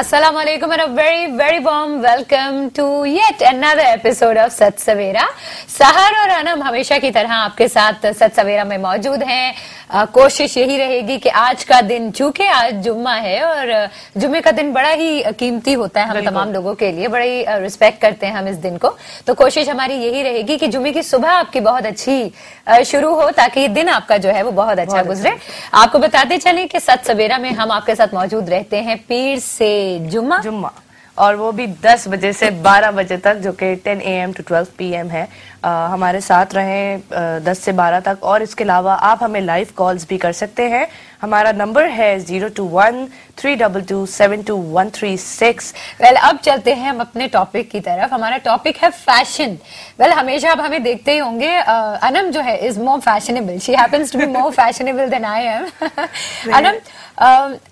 Assalamu alaikum and a very very warm welcome to yet another episode of सच सवेरा। सहर और अनम हमेशा की तरह आपके साथ सच सवेरा में मौजूद हैं। कोशिश यही रहेगी कि आज का दिन, चूंकि आज जुम्मा है और जुम्मे का दिन बड़ा ही कीमती होता है हम तमाम लोगों के लिए, बड़ी रिस्पेक्ट करते हैं हम इस दिन को, तो कोशिश हमारी यही रहेगी कि जुम्मे की सुबह आपकी बहुत अच्छी शुरू हो ताकि दिन आपका जो है वो बहुत अच्छा गुजरे। आपको बताते चलें कि सच सवेरा में हम आपके साथ मौजूद रहते हैं पीर से जुम्मा, और वो भी 10 बजे से 12 बजे तक, जो कि 10 AM to 12 PM है। हमारे साथ रहें 10 से 12 तक। और इसके अलावा आप हमें लाइव कॉल्स भी कर सकते हैं। हमारा नंबर है 021-322-72136। वेल, अब चलते हैं हम अपने टॉपिक की तरफ। हमारा टॉपिक है फैशन। वेल, हमेशा आप हमें देखते ही होंगे, अनम जो है is more fashionable, she happens to be more fashionable than I am. Anam,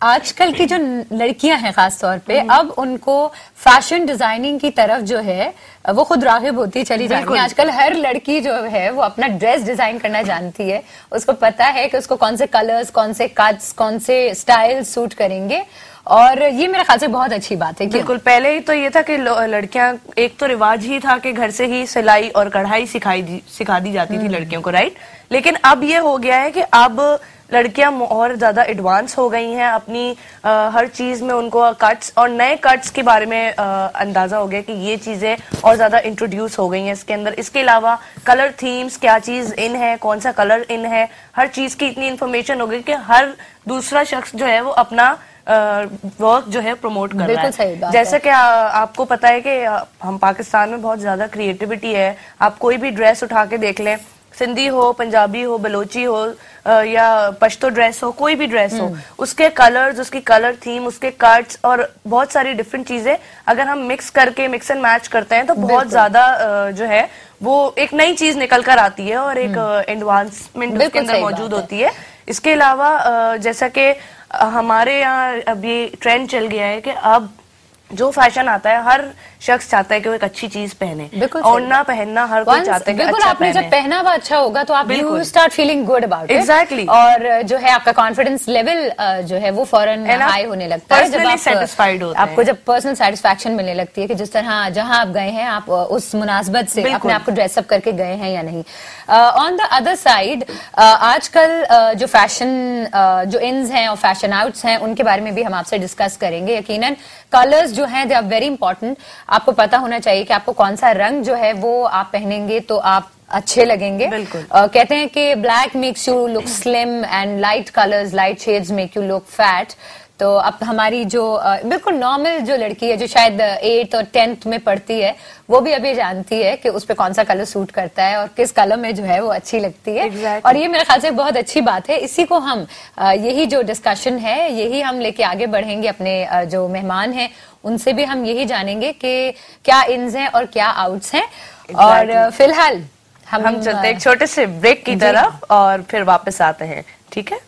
आजकल की जो लड़कियां हैं खास तौर पे, अब उनको फैशन डिजाइनिंग की तरफ जो है वो खुद राग़िब होती चली जाती है। आजकल हर लड़की जो है वो अपना ड्रेस डिजाइन करना जानती है, उसको पता है कि उसको कौन से कलर्स, कौन से कट्स, कौन से स्टाइल सूट करेंगे, और ये मेरे ख्याल से बहुत अच्छी बात है। बिल्कुल, पहले ही तो ये था कि लड़कियां, एक तो रिवाज ही था कि घर से ही सिलाई और कढ़ाई सिखा दी जाती थी लड़कियों को, राइट। लेकिन अब ये हो गया है कि अब लड़कियां और ज्यादा एडवांस हो गई हैं अपनी हर चीज में। उनको कट्स और नए कट्स के बारे में अंदाजा हो गया कि ये चीजें और ज्यादा इंट्रोड्यूस हो गई हैं इसके अंदर। इसके अलावा कलर थीम्स, क्या चीज इन है, कौन सा कलर इन है, हर चीज की इतनी इन्फॉर्मेशन हो गई कि हर दूसरा शख्स जो है वो अपना वर्क जो है प्रमोट कर रहा है। जैसे कि आपको पता है कि हम पाकिस्तान में बहुत ज्यादा क्रिएटिविटी है। आप कोई भी ड्रेस उठा के देख लें, सिंधी हो, पंजाबी हो, बलोची हो या पश्तो ड्रेस हो, कोई भी ड्रेस हो, उसके कलर्स, उसकी कलर थीम, उसके कट्स और बहुत सारी डिफरेंट चीजें अगर हम मिक्स करके मिक्स एंड मैच करते हैं तो बहुत ज्यादा जो है वो एक नई चीज निकल कर आती है और एक एडवांसमेंट उसके अंदर मौजूद होती है। इसके अलावा जैसा कि हमारे यहाँ अब ये ट्रेंड चल गया है कि अब जो फैशन आता है हर शख्स चाहता है कि वो एक अच्छी चीज पहने, और ना पहनना हर कोई चाहता है कि अच्छा आपने जब पहना हुआ अच्छा होगा तो आप you start feeling good about it. Exactly. और जो है आपका कॉन्फिडेंस लेवल जो है वो फौरन हाई होने लगता है जब आप सेटिस्फाइड होते हैं। आपको जब पर्सनल सेटिस्फैक्शन मिलने लगती है कि जिस तरह जहां आप गए हैं आप उस मुनासबत से अपने आप को ड्रेसअप करके गए हैं या नहीं। ऑन द अदर साइड, आजकल जो फैशन जो इन्स हैं और फैशन आउट्स हैं उनके बारे में भी हम आपसे डिस्कस करेंगे। यकीनन कलर्स जो हैं दे आर वेरी इंपॉर्टेंट। आपको पता होना चाहिए कि आपको कौन सा रंग जो है वो आप पहनेंगे तो आप अच्छे लगेंगे। कहते हैं कि black makes you look slim and light colours, light shades make you look fat. तो अब हमारी जो बिल्कुल नॉर्मल जो लड़की है जो शायद 8th और 10th में पढ़ती है, वो भी अभी जानती है कि उस पे कौन सा कलर सूट करता है और किस कलर में जो है वो अच्छी लगती है। और ये मेरे ख्याल से बहुत अच्छी बात है। इसी को हम यही जो डिस्कशन है यही हम लेके आगे बढ़ेंगे। अपने जो मेहमान हैं उनसे भी हम यही जानेंगे कि क्या इन्स हैं और क्या आउट्स हैं। और फिलहाल हम चलते एक छोटे से ब्रेक की तरफ और फिर वापस आते हैं, ठीक है।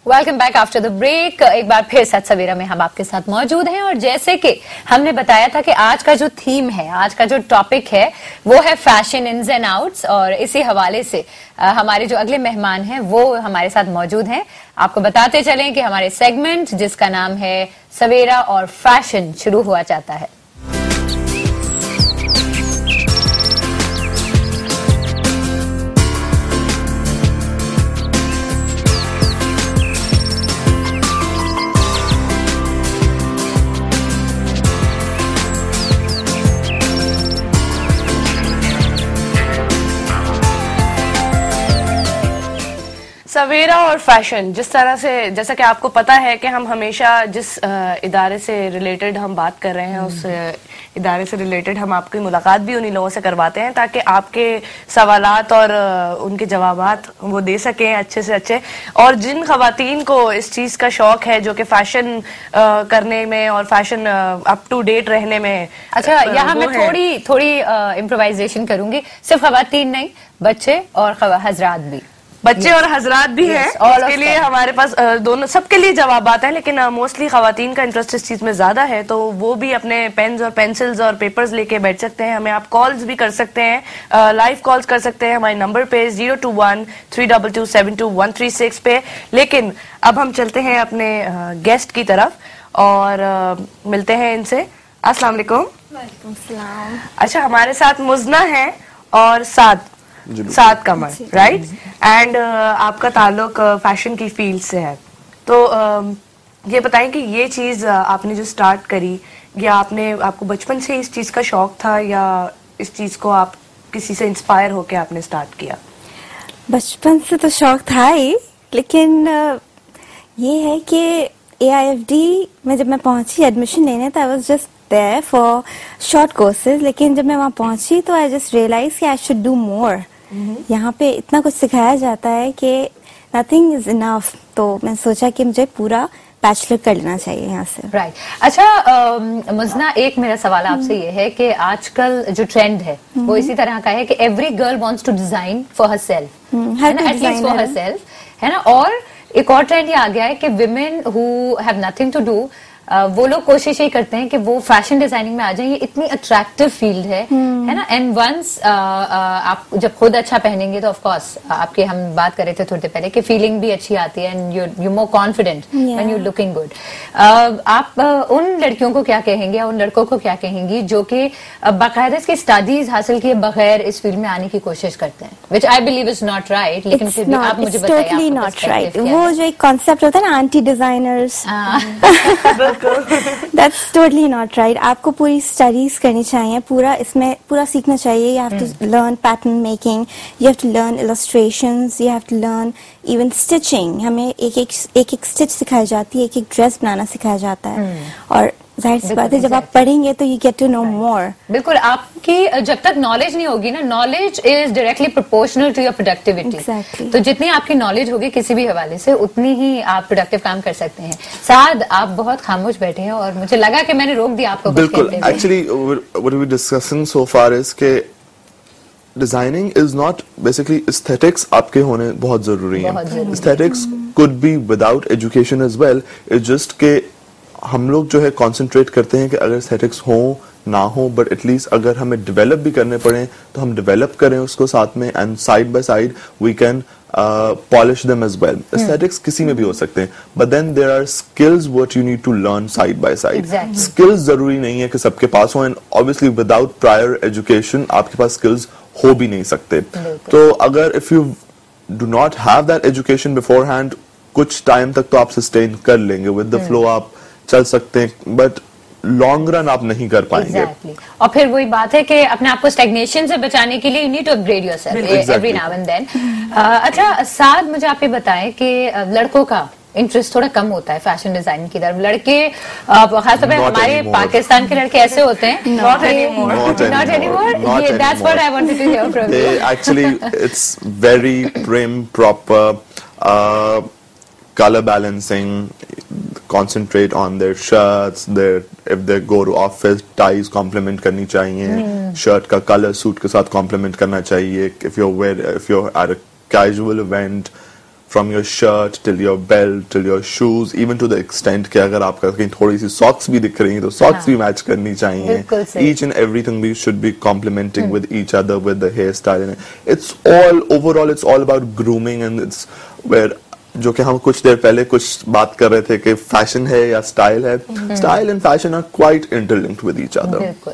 Welcome back after the break. एक बार फिर सच सवेरा में हम आपके साथ मौजूद हैं, और जैसे कि हमने बताया था कि आज का जो थीम है, आज का जो टॉपिक है वो है फैशन इन्स एंड आउट्स, और इसी हवाले से हमारे जो अगले मेहमान हैं वो हमारे साथ मौजूद हैं। आपको बताते चलें कि हमारे सेगमेंट जिसका नाम है सवेरा और फैशन शुरू हुआ चाहता है। सवेरा और फैशन, जिस तरह से, जैसा कि आपको पता है कि हम हमेशा जिस इदारे से रिलेटेड हम बात कर रहे हैं उस इदारे से रिलेटेड हम आपकी मुलाकात भी उन्हीं लोगों से करवाते हैं ताकि आपके सवालात और उनके जवाबात वो दे सकें अच्छे से अच्छे। और जिन खवातीन को इस चीज का शौक है जो कि फैशन करने में और फैशन अप टू डेट रहने में, अच्छा यहाँ मैं थोड़ी इम्प्रोवाइजेशन करूंगी, सिर्फ खवातीन नहीं, बच्चे और हजरात भी। बच्चे और हजरात भी हैं, उसके लिए हमारे पास दोनों सबके लिए जवाब आते हैं, लेकिन मोस्टली खवातीन का इंटरेस्ट इस चीज में ज्यादा है, तो वो भी अपने पेन्स और पेंसिल्स और पेपर्स लेके बैठ सकते हैं। हमें आप कॉल्स भी कर सकते हैं, लाइव कॉल्स कर सकते हैं हमारे नंबर पे 021-322-72136 पे। लेकिन अब हम चलते हैं अपने गेस्ट की तरफ और मिलते हैं इनसे। अस्सलाम वालेकुम। वालेकुम सलाम। अच्छा, हमारे साथ मुजना है और साद कमर, राइट? एंड आपका ताल्लुक फैशन की फील्ड से है, तो ये बताएं कि ये चीज आपने जो स्टार्ट करी, या आपको बचपन से इस चीज का शौक था, या इस चीज को आप किसी से इंस्पायर होके आपने स्टार्ट किया? बचपन से तो शौक था ही, लेकिन ये है कि AIFD में जब मैं पहुंची एडमिशन लेने, तो I was just there for short courses, लेकिन जब मैं वहां पहुंची तो आई जस्ट रियलाइज कि आई शुड डू मोर। यहाँ पे इतना कुछ सिखाया जाता है कि नथिंग इज इनफ, तो मैं सोचा कि मुझे पूरा बैचलर कर लेना चाहिए यहाँ से। राइट। अच्छा मुजना, एक मेरा सवाल आपसे ये है कि आजकल जो ट्रेंड है वो इसी तरह का है कि every girl wants to design for herself, at least for herself, है ना? और एक और ट्रेंड ये आ गया है कि women who have nothing to do, वो लोग कोशिश ये करते हैं कि वो फैशन डिजाइनिंग में आ जाए। ये इतनी अट्रैक्टिव फील्ड है ना? एंड वंस आप जब खुद अच्छा पहनेंगे तो ऑफ कोर्स आपके, हम बात कर रहे थे थोड़ी देर पहले कि फीलिंग भी अच्छी आती है and you more confident when you looking good. आप उन लड़कियों को क्या कहेंगे या उन लड़कों को क्या कहेंगी जो कि बाकायदा इसकी स्टडीज हासिल किए बगैर इस फील्ड में आने की कोशिश करते हैं, which I believe is not right, लेकिन फिर भी आप मुझे बताइए। Totally not right. वो जो एक कॉन्सेप्ट होता है ना, anti designers, That's totally not right. आपको पूरी स्टडीज करनी चाहिए, इसमें पूरा सीखना चाहिए. You have to learn pattern making, you have to learn illustrations, you have to learn even stitching. हमें एक स्टिच सिखाई जाती है, एक ड्रेस बनाना सिखाया जाता है. और जाहिर सी बात है जब आप पढ़ेंगे तो you get to know more. बिल्कुल, आपकी जब तक नॉलेज नहीं होगी ना, knowledge is directly proportional to your productivity. तो जितनी आपकी नॉलेज होगी किसी भी हवाले से, उतनी ही आप प्रोडक्टिव काम कर सकते हैं. साद, आप बहुत खामोश बैठे हैं और मुझे लगा कि मैंने रोक दिया आपको. बिल्कुल, actually what we discussing so far is के designing is not basically aesthetics. आपके होने बहुत जरूरी है. Aesthetics could be without education as well. It's just के हम लोग जो है कॉन्सेंट्रेट करते हैं कि अगर एस्थेटिक्स हो ना हो, बट एटलीस्ट अगर हमें डेवलप भी करने पड़े तो हम डेवलप करें उसको साथ में, and side by side we can polish them as well. Aesthetics किसी में भी हो सकते हैं, but then there are skills what you need to learn side by side. Skills जरूरी नहीं है कि सबके पास हो, and obviously without prior education आपके पास स्किल्स हो भी नहीं सकते. तो अगर if you do not have that education beforehand, कुछ टाइम तक तो आप सस्टेन कर लेंगे, विद द फ्लो आप चल सकते हैं, बट लॉन्ग रन आप नहीं कर पाएंगे. और फिर वही बात है कि अपने आप को स्टैग्नेशन से बचाने के लिए you need to upgrade yourself every now and then. अच्छा साद, मुझे आप ये बताएं कि लड़कों का इंटरेस्ट थोड़ा कम होता है फैशन डिजाइनिंग की तरफ. लड़के खासतौर पर हमारे पाकिस्तान के लड़के ऐसे होते हैं, not anymore. That's what I wanted to hear from you. Actually, it's very prim, proper, color balancing, concentrate on their shirts, if they go to office, ties complement करनी चाहिए, shirt का color suit के साथ complement करना चाहिए. If you're at a casual event, from your shirt till your belt till your shoes, even to the extent कि अगर आपका कहीं थोड़ी सी socks भी दिख रही हैं तो socks भी match करनी चाहिए. Each and everything we should be complementing with each other, with the hairstyle. It's all about grooming, and it's where जो कि हम कुछ देर पहले कुछ बात कर रहे थे कि फैशन है या स्टाइल है. Style and fashion are quite interlinked with each other. बिल्कुल.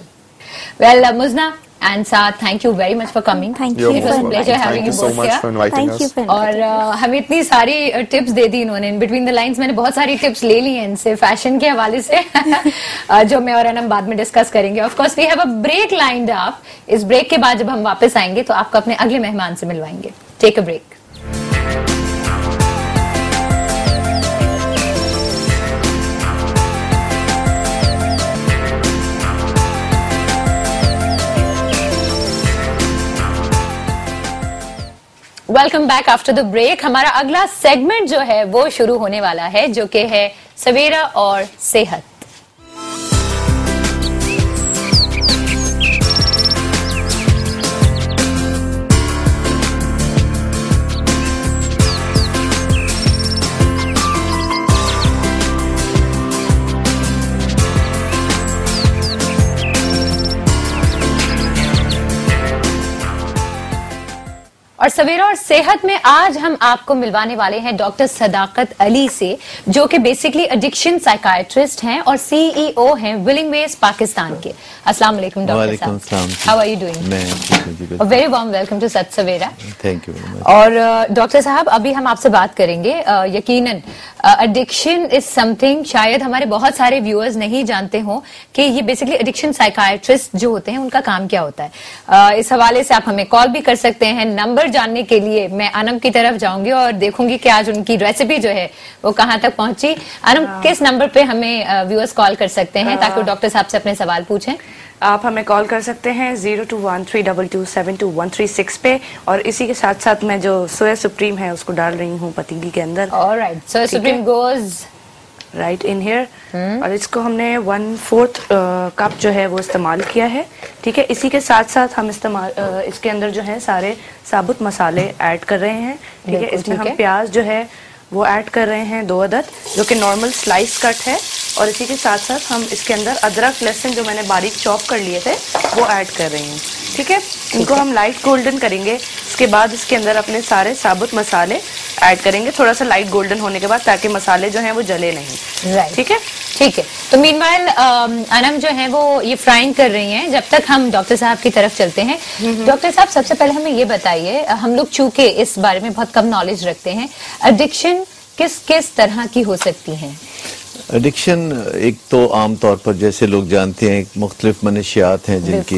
Well Muzna and Saad, thank you very much for coming. Thank you. It was a pleasure having you both here. Thank you. और हमें इतनी सारी tips दे दी इन्होंने. In between the lines मैंने बहुत सारी tips ले ली हैं इनसे फैशन के हवाले से जो मैं और अनम बाद में डिस्कस करेंगे. Of course we have a break lined up. इस ब्रेक के बाद जब हम वापस आएंगे तो आपको अपने अगले मेहमान से मिलवाएंगे. Take a break. Welcome back after the break. हमारा अगला सेगमेंट जो है वो शुरू होने वाला है, जो कि है सवेरा और सेहत. और सवेरा और सेहत में आज हम आपको मिलवाने वाले हैं डॉक्टर सदाकत अली से, जो कि बेसिकली एडिक्शन साइकाइट्रिस्ट हैं और सीईओ हैं विलिंग वेज पाकिस्तान के। अस्सलाम वालेकुम डॉक्टर साहब, how are you doing? Very warm welcome to सच सवेरा। Thank you very much. और डॉक्टर साहब, अभी हम आपसे बात करेंगे यकीनन एडिक्शन इज समथिंग शायद हमारे बहुत सारे व्यूअर्स नहीं जानते हों कि ये बेसिकली एडिक्शन साइकाइट्रिस्ट जो होते हैं उनका काम क्या होता है। इस हवाले से आप हमें कॉल भी कर सकते हैं। नंबर जानने के लिए मैं अनम की तरफ जाऊंगी और देखूंगी कि आज उनकी रेसिपी जो है वो कहां तक पहुंची। अनम, किस नंबर पे हमें व्यूअर्स कॉल कर सकते हैं ताकि वो डॉक्टर साहब से अपने सवाल पूछें? आप हमें कॉल कर सकते हैं 0213227236 पे, और इसी के साथ साथ मैं जो सोया सुप्रीम है उसको डाल रही हूँ पतीली के अंदर। Alright, soya supreme goes right in here, और इसको हमने 1/4 कप जो है वो इस्तेमाल किया है। ठीक है, इसी के साथ साथ हम इसके अंदर जो है सारे साबुत मसाले ऐड कर रहे हैं। ठीक है, इसमें हम प्याज जो है वो ऐड कर रहे हैं 2 अदद, जो कि नॉर्मल स्लाइस कट है, और इसी के साथ साथ हम इसके अंदर अदरक लहसुन जो मैंने बारीक चॉप कर लिए थे वो ऐड कर रहे हैं। ठीक है, इनको हम लाइट गोल्डन करेंगे। इसके बाद इसके अंदर अपने सारे साबुत मसाले ऐड करेंगे, थोड़ा सा लाइट गोल्डन होने के बाद, ताकि मसाले जो हैं वो जले नहीं। राइट, ठीक है, ठीक है। तो मीनवाइल अनम जो है वो ये फ्राइंग कर रही हैं, जब तक हम डॉक्टर साहब की तरफ चलते हैं। डॉक्टर साहब, सबसे पहले हमें ये बताइए, हम लोग चूंकि इस बारे में बहुत कम नॉलेज रखते हैं, एडिक्शन किस किस तरह की हो सकती है? एडिक्शन एक तो आम तौर पर जैसे लोग जानते हैं मुख्तलिफ मनशियात हैं जिनकी,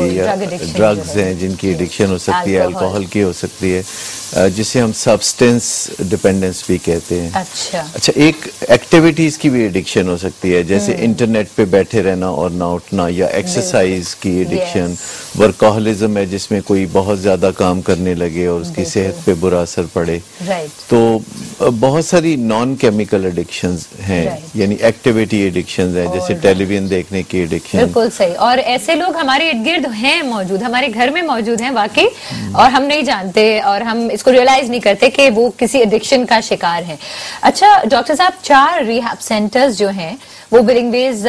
ड्रग्स हैं जिनकी एडिक्शन हो सकती है, अल्कोहल की हो सकती है, जिसे हम सब्सटेंस डिपेंडेंस भी कहते हैं। अच्छा, एक एक्टिविटीज की भी एडिक्शन हो सकती है, जैसे इंटरनेट पे बैठे रहना और ना उठना, या एक्सरसाइज की एडिक्शन। वर्कहोलिज्म है जिसमें कोई बहुत ज्यादा काम करने लगे और उसकी सेहत पे बुरा असर पड़े। तो बहुत सारी नॉन केमिकल एडिक्शंस हैं, यानी एक्टिविटी एडिक्शंस हैं, जैसे टेलीविजन देखने की एडिक्शन। बिल्कुल सही, और ऐसे लोग हमारे इर्द गिर्द हैं मौजूद, हमारे घर में मौजूद हैं वाकई, और हम नहीं जानते और हम इसको रियलाइज नहीं करते कि वो किसी एडिक्शन का शिकार है। अच्छा डॉक्टर साहब, 4 रिहैब सेंटर्स जो हैं वो विलिंग वेज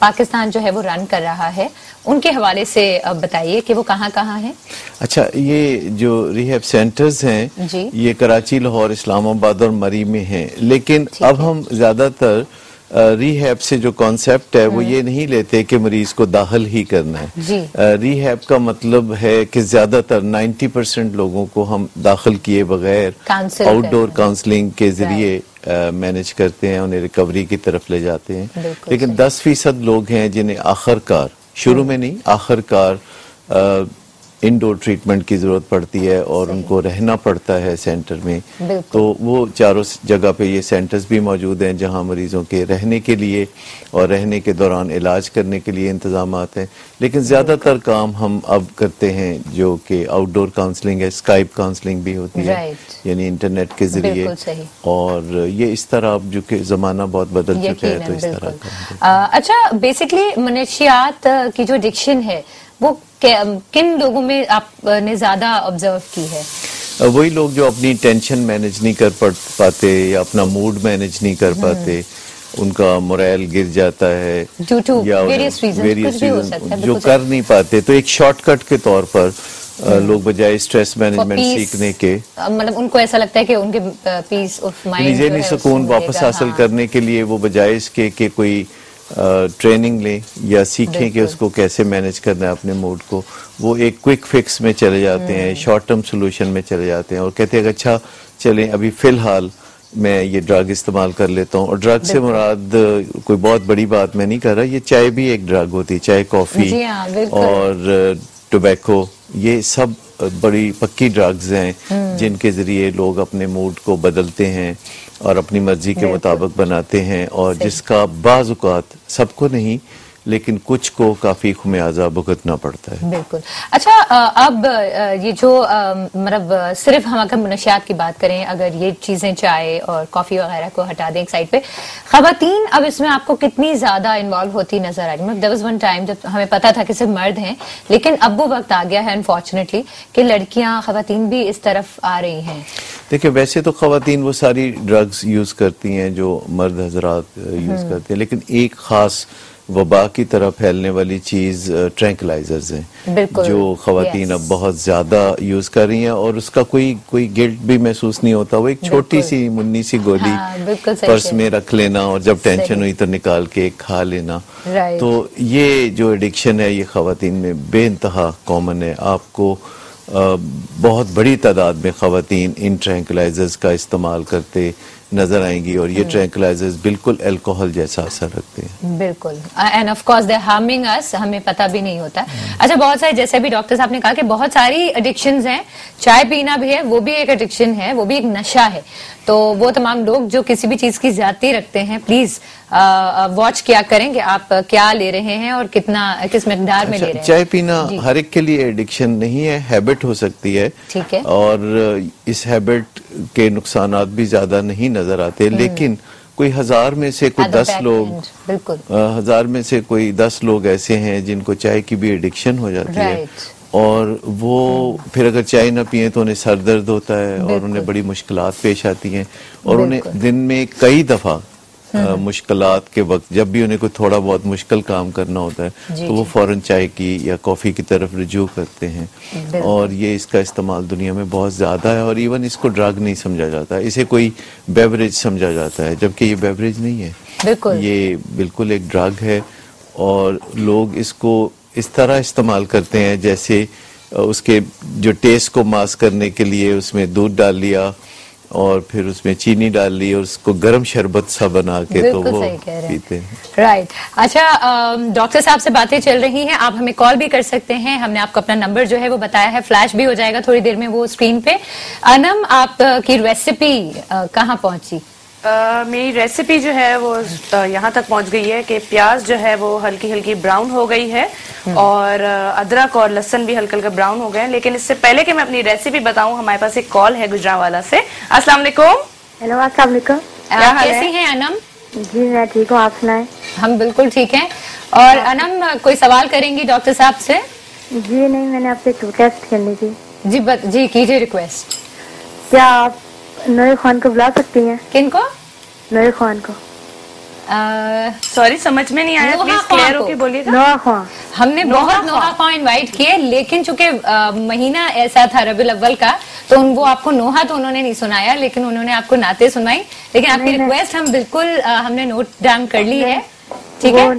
पाकिस्तान जो है वो रन कर रहा है, उनके हवाले से बताइए कि वो कहाँ कहाँ हैं? अच्छा, ये जो रिहैब सेंटर्स हैं ये कराची, लाहौर, इस्लामाबाद और मरी में हैं, लेकिन अब हम ज्यादातर रिहैब से जो कॉन्सेप्ट है वो ये नहीं लेते कि मरीज को दाखिल ही करना है। रिहैब का मतलब है कि ज्यादातर 90% लोगों को हम दाखिल किए बगैर आउटडोर काउंसलिंग के जरिए मैनेज करते हैं, उन्हें रिकवरी की तरफ ले जाते हैं। लेकिन 10% लोग हैं जिन्हें आखिरकार, शुरू में नहीं, आखिरकार इंडोर ट्रीटमेंट की जरूरत पड़ती है और उनको रहना पड़ता है सेंटर में। तो वो चारों जगह पे ये सेंटर्स भी मौजूद हैं जहां मरीजों के रहने के लिए और रहने के दौरान इलाज करने के लिए इंतजामात हैं। लेकिन ज्यादातर काम हम अब करते हैं जो कि आउटडोर काउंसलिंग है, स्काइप काउंसलिंग भी होती है, यानी इंटरनेट के जरिए। और ये इस तरह अब जो कि जमाना बहुत बदल चुका है, तो इस तरह। अच्छा, बेसिकली मनशियात की जो एडिक्शन है वो किन लोगों में आपने ज्यादा ऑब्जर्व की है? वही लोग जो अपनी टेंशन मैनेज नहीं कर पाते या अपना मूड मैनेज नहीं कर पाते, उनका मोरल गिर जाता है, या वेरियस रीजन जो कर नहीं पाते। तो एक शॉर्टकट के तौर पर लोग बजाय स्ट्रेस मैनेजमेंट सीखने के, मतलब उनको ऐसा लगता है कि उनके पीस ऑफ माइंड, निजी सुकून वापस हासिल करने के लिए वो बजाय इसके कि कोई ट्रेनिंग लें या सीखें कि उसको कैसे मैनेज करना है अपने मूड को, वो एक क्विक फिक्स में चले जाते हैं, शॉर्ट टर्म सोल्यूशन में चले जाते हैं और कहते हैं अच्छा चलें अभी फिलहाल मैं ये ड्रग इस्तेमाल कर लेता हूँ। और ड्रग से मुराद कोई बहुत बड़ी बात मैं नहीं कर रहा, ये चाय भी एक ड्रग होती है, चाय, कॉफी और टोबैको, ये सब बड़ी पक्की ड्रग्स हैं जिनके जरिए लोग अपने मूड को बदलते हैं और अपनी मर्जी के मुताबिक बनाते हैं, और जिसका बाज़ औक़ात, सबको नहीं लेकिन कुछ को काफी खुमियाजा भुगतना पड़ता है। बिल्कुल। अच्छा, अब ये जो मतलब सिर्फ हम अगर मनशियात की बात करें, अगर ये चीजें चाय और कॉफी वगैरह को हटा दें एक साइड पे, खवातीन अब इसमें आपको कितनी ज्यादा इन्वॉल्व होती नजर आ रही? मतलब देयर वाज वन टाइम जब हमें पता था कि सिर्फ मर्द हैं, लेकिन अब वो वक्त आ गया है अनफॉर्चुनेटली कि लड़कियां, खवातीन भी इस तरफ आ रही हैं। देखिए, वैसे तो खवातीन वो सारी ड्रग्स यूज करती हैं जो मर्द हजरात यूज करते हैं, लेकिन एक खास वबा की तरह फैलने वाली चीज ट्रैंक्विलाइजर्स हैं, जो खवातीन अब बहुत ज्यादा यूज कर रही हैं और उसका कोई गिल्ट भी महसूस नहीं होता। वो एक छोटी सी मुन्नी सी गोली पर्स में रख लेना और जब टेंशन हुई तो निकाल के खा लेना। तो ये जो एडिक्शन है ये खवातीन में बेइंतहा कॉमन है। आपको बहुत बड़ी तादाद में खवातीन इन ट्रैंक्विलाइजर्स का इस्तेमाल करते नजर आएंगी और ये ट्रैंक्विलाइजर्स बिल्कुल अल्कोहल जैसा असर रखते हैं। बिल्कुल, and of course they harming us, हमें पता भी नहीं होता। अच्छा, बहुत सारे, जैसे भी डॉक्टर साहब ने कहा कि बहुत सारी एडिक्शंस हैं, चाय पीना भी है, वो भी एक एडिक्शन है, वो भी एक नशा है। तो वो तमाम लोग जो किसी भी चीज की ज्यादती रखते हैं, प्लीज वॉच किया करें कि आप क्या ले रहे हैं और किस मिकदार में ले रहे हैं। चाय पीना हर एक के लिए एडिक्शन नहीं है, हैबिट हो सकती है। ठीक है। और इस हैबिट के नुकसानात भी ज्यादा नहीं नजर आते, लेकिन कोई 1000 में से कोई 10 लोग, बिल्कुल 1000 में से कोई 10 लोग ऐसे हैं जिनको चाय की भी एडिक्शन हो जाती है और वो फिर अगर चाय ना पिए तो उन्हें सर दर्द होता है और उन्हें बड़ी मुश्किलात पेश आती हैं और उन्हें दिन में कई दफा मुश्किलात के वक्त जब भी उन्हें कोई थोड़ा बहुत मुश्किल काम करना होता है तो वो फौरन चाय की या कॉफी की तरफ रुजू करते हैं और ये इसका इस्तेमाल दुनिया में बहुत ज्यादा है और इवन इसको ड्रग नहीं समझा जाता, इसे कोई बेवरेज समझा जाता है, जबकि ये बेवरेज नहीं है, ये बिल्कुल एक ड्रग है और लोग इसको इस तरह इस्तेमाल करते हैं जैसे उसके जो टेस्ट को मास्क करने के लिए उसमें दूध डाल लिया और फिर उसमें चीनी डाल ली और उसको गर्म शरबत सा बना के तो वो पीते हैं। राइट। अच्छा, डॉक्टर साहब से बातें चल रही हैं, आप हमें कॉल भी कर सकते हैं। हमने आपको अपना नंबर जो है वो बताया है, फ्लैश भी हो जाएगा थोड़ी देर में वो स्क्रीन पे। अनम, आपकी रेसिपी कहाँ पहुंची? मेरी रेसिपी जो है वो यहाँ तक पहुँच गई है कि प्याज जो है वो हल्की हल्की ब्राउन हो गई है और अदरक और लहसुन भी हल्का हल्का ब्राउन हो गए हैं। लेकिन इससे पहले कि मैं अपनी रेसिपी बताऊं, हमारे पास एक कॉल है गुजरांवाला से। अस्सलाम वालेकुम। हेलो, अस्सलाम वालेकुम। कैसी हैं अनम? जी मैं ठीक हूँ, आप सुनाएं? हम बिल्कुल ठीक हैं। और अनम, कोई सवाल करेंगी डॉक्टर साहब से? जी नहीं, मैंने आपसे टेस्ट करनी थी। जी कीजिए रिक्वेस्ट। क्या आप नूर खान को बुला सकती हैं? किनको? नूर खान को। सॉरी समझ में नहीं आया, प्लीज क्लियर होके बोलिएगा। नोहा खान। हमने बहुत नोहा खान इनवाइट किए, लेकिन चूंकि महीना ऐसा था रबीउल अव्वल का, तो वो आपको नोहा तो उन्होंने नहीं सुनाया, लेकिन उन्होंने आपको नाते सुनाई। लेकिन आपकी रिक्वेस्ट हम बिल्कुल हमने नोट डाउन कर ली है, ठीक है?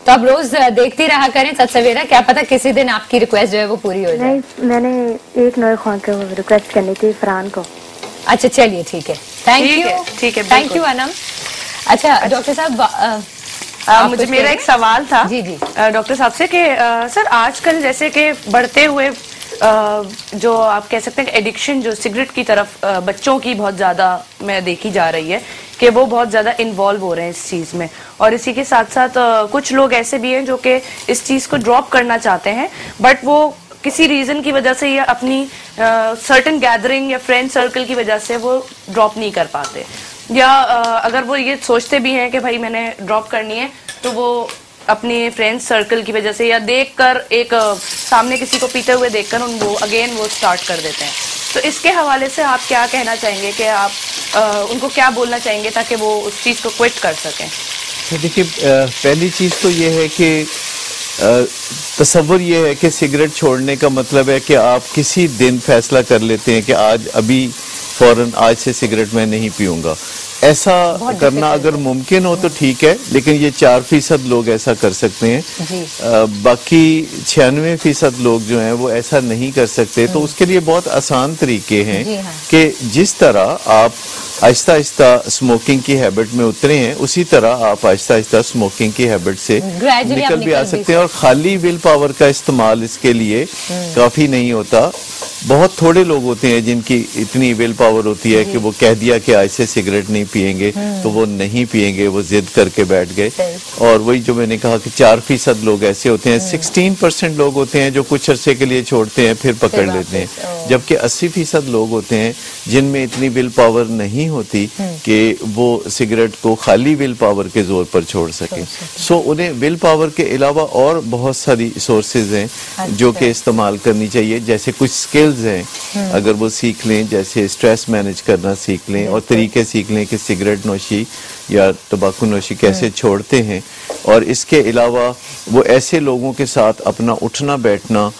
तो आप रोज देखती रहा करें सच सवेरा, क्या पता किसी दिन आपकी रिक्वेस्ट जो है वो पूरी हो जाए। नहीं, मैंने एक नूर खान को रिक्वेस्ट करनी थी, फरहान को। अच्छा चलिए, ठीक है, थैंक यू। ठीक है, थैंक यू अनम। अच्छा डॉक्टर साहब, मुझे मेरा एक सवाल था जी डॉक्टर साहब से कि सर आजकल जैसे कि बढ़ते हुए जो आप कह सकते हैं एडिक्शन जो सिगरेट की तरफ बच्चों की बहुत ज्यादा मैं देखी जा रही है कि वो बहुत ज्यादा इन्वॉल्व हो रहे हैं इस चीज में, और इसी के साथ साथ कुछ लोग ऐसे भी हैं जो कि इस चीज को ड्रॉप करना चाहते हैं बट वो किसी रीजन की वजह से या अपनी सर्टेन गैदरिंग या फ्रेंड सर्कल की वजह से वो ड्रॉप नहीं कर पाते, या अगर वो ये सोचते भी हैं कि भाई मैंने ड्रॉप करनी है तो वो अपने फ्रेंड सर्कल की वजह से या देखकर एक सामने किसी को पीते हुए देखकर वो स्टार्ट कर देते हैं। तो इसके हवाले से आप क्या कहना चाहेंगे कि आप उनको क्या बोलना चाहेंगे ताकि वो उस चीज को क्विट कर सकें? तो देखिए, पहली चीज तो ये है कि तसव्वुर ये है कि सिगरेट छोड़ने का मतलब है कि आप किसी दिन फैसला कर लेते हैं कि आज अभी फौरन आज से सिगरेट मैं नहीं पीऊंगा। ऐसा करना अगर मुमकिन हो तो ठीक है, लेकिन ये 4% लोग ऐसा कर सकते हैं, बाकी 96% लोग जो हैं वो ऐसा नहीं कर सकते। तो उसके लिए बहुत आसान तरीके हैं कि जिस तरह आप आहिस्ता आहिस्ता स्मोकिंग की हैबिट में उतरे हैं उसी तरह आप आहिस्ता आहिस्ता स्मोकिंग की हैबिट से निकल भी आ सकते हैं। और खाली विल पावर का इस्तेमाल इसके लिए काफी नहीं होता। बहुत थोड़े लोग होते हैं जिनकी इतनी विल पावर होती है कि वो कह दिया कि आज से सिगरेट नहीं पिएंगे तो वो नहीं पिएंगे, वो जिद करके बैठ गए। और वही जो मैंने कहा कि 4% लोग ऐसे होते हैं, 16% लोग होते हैं जो कुछ अरसे के लिए छोड़ते हैं फिर पकड़ लेते हैं, जबकि 80% लोग होते हैं जिनमें इतनी विल पावर नहीं होती कि वो सिगरेट को खाली विल पावर के जोर पर छोड़ सके। सो उन्हें विल पावर के अलावा और बहुत सारी सोर्सेज हैं जो कि इस्तेमाल करनी चाहिए, जैसे कुछ स्किल्स हैं अगर वो सीख लें, जैसे स्ट्रेस मैनेज करना सीख लें और तरीके सीख लें कि सिगरेट नोशी या तंबाकू नोशी कैसे छोड़ते हैं, और इसके अलावा वो ऐसे लोगों के साथ अपना उठना बैठना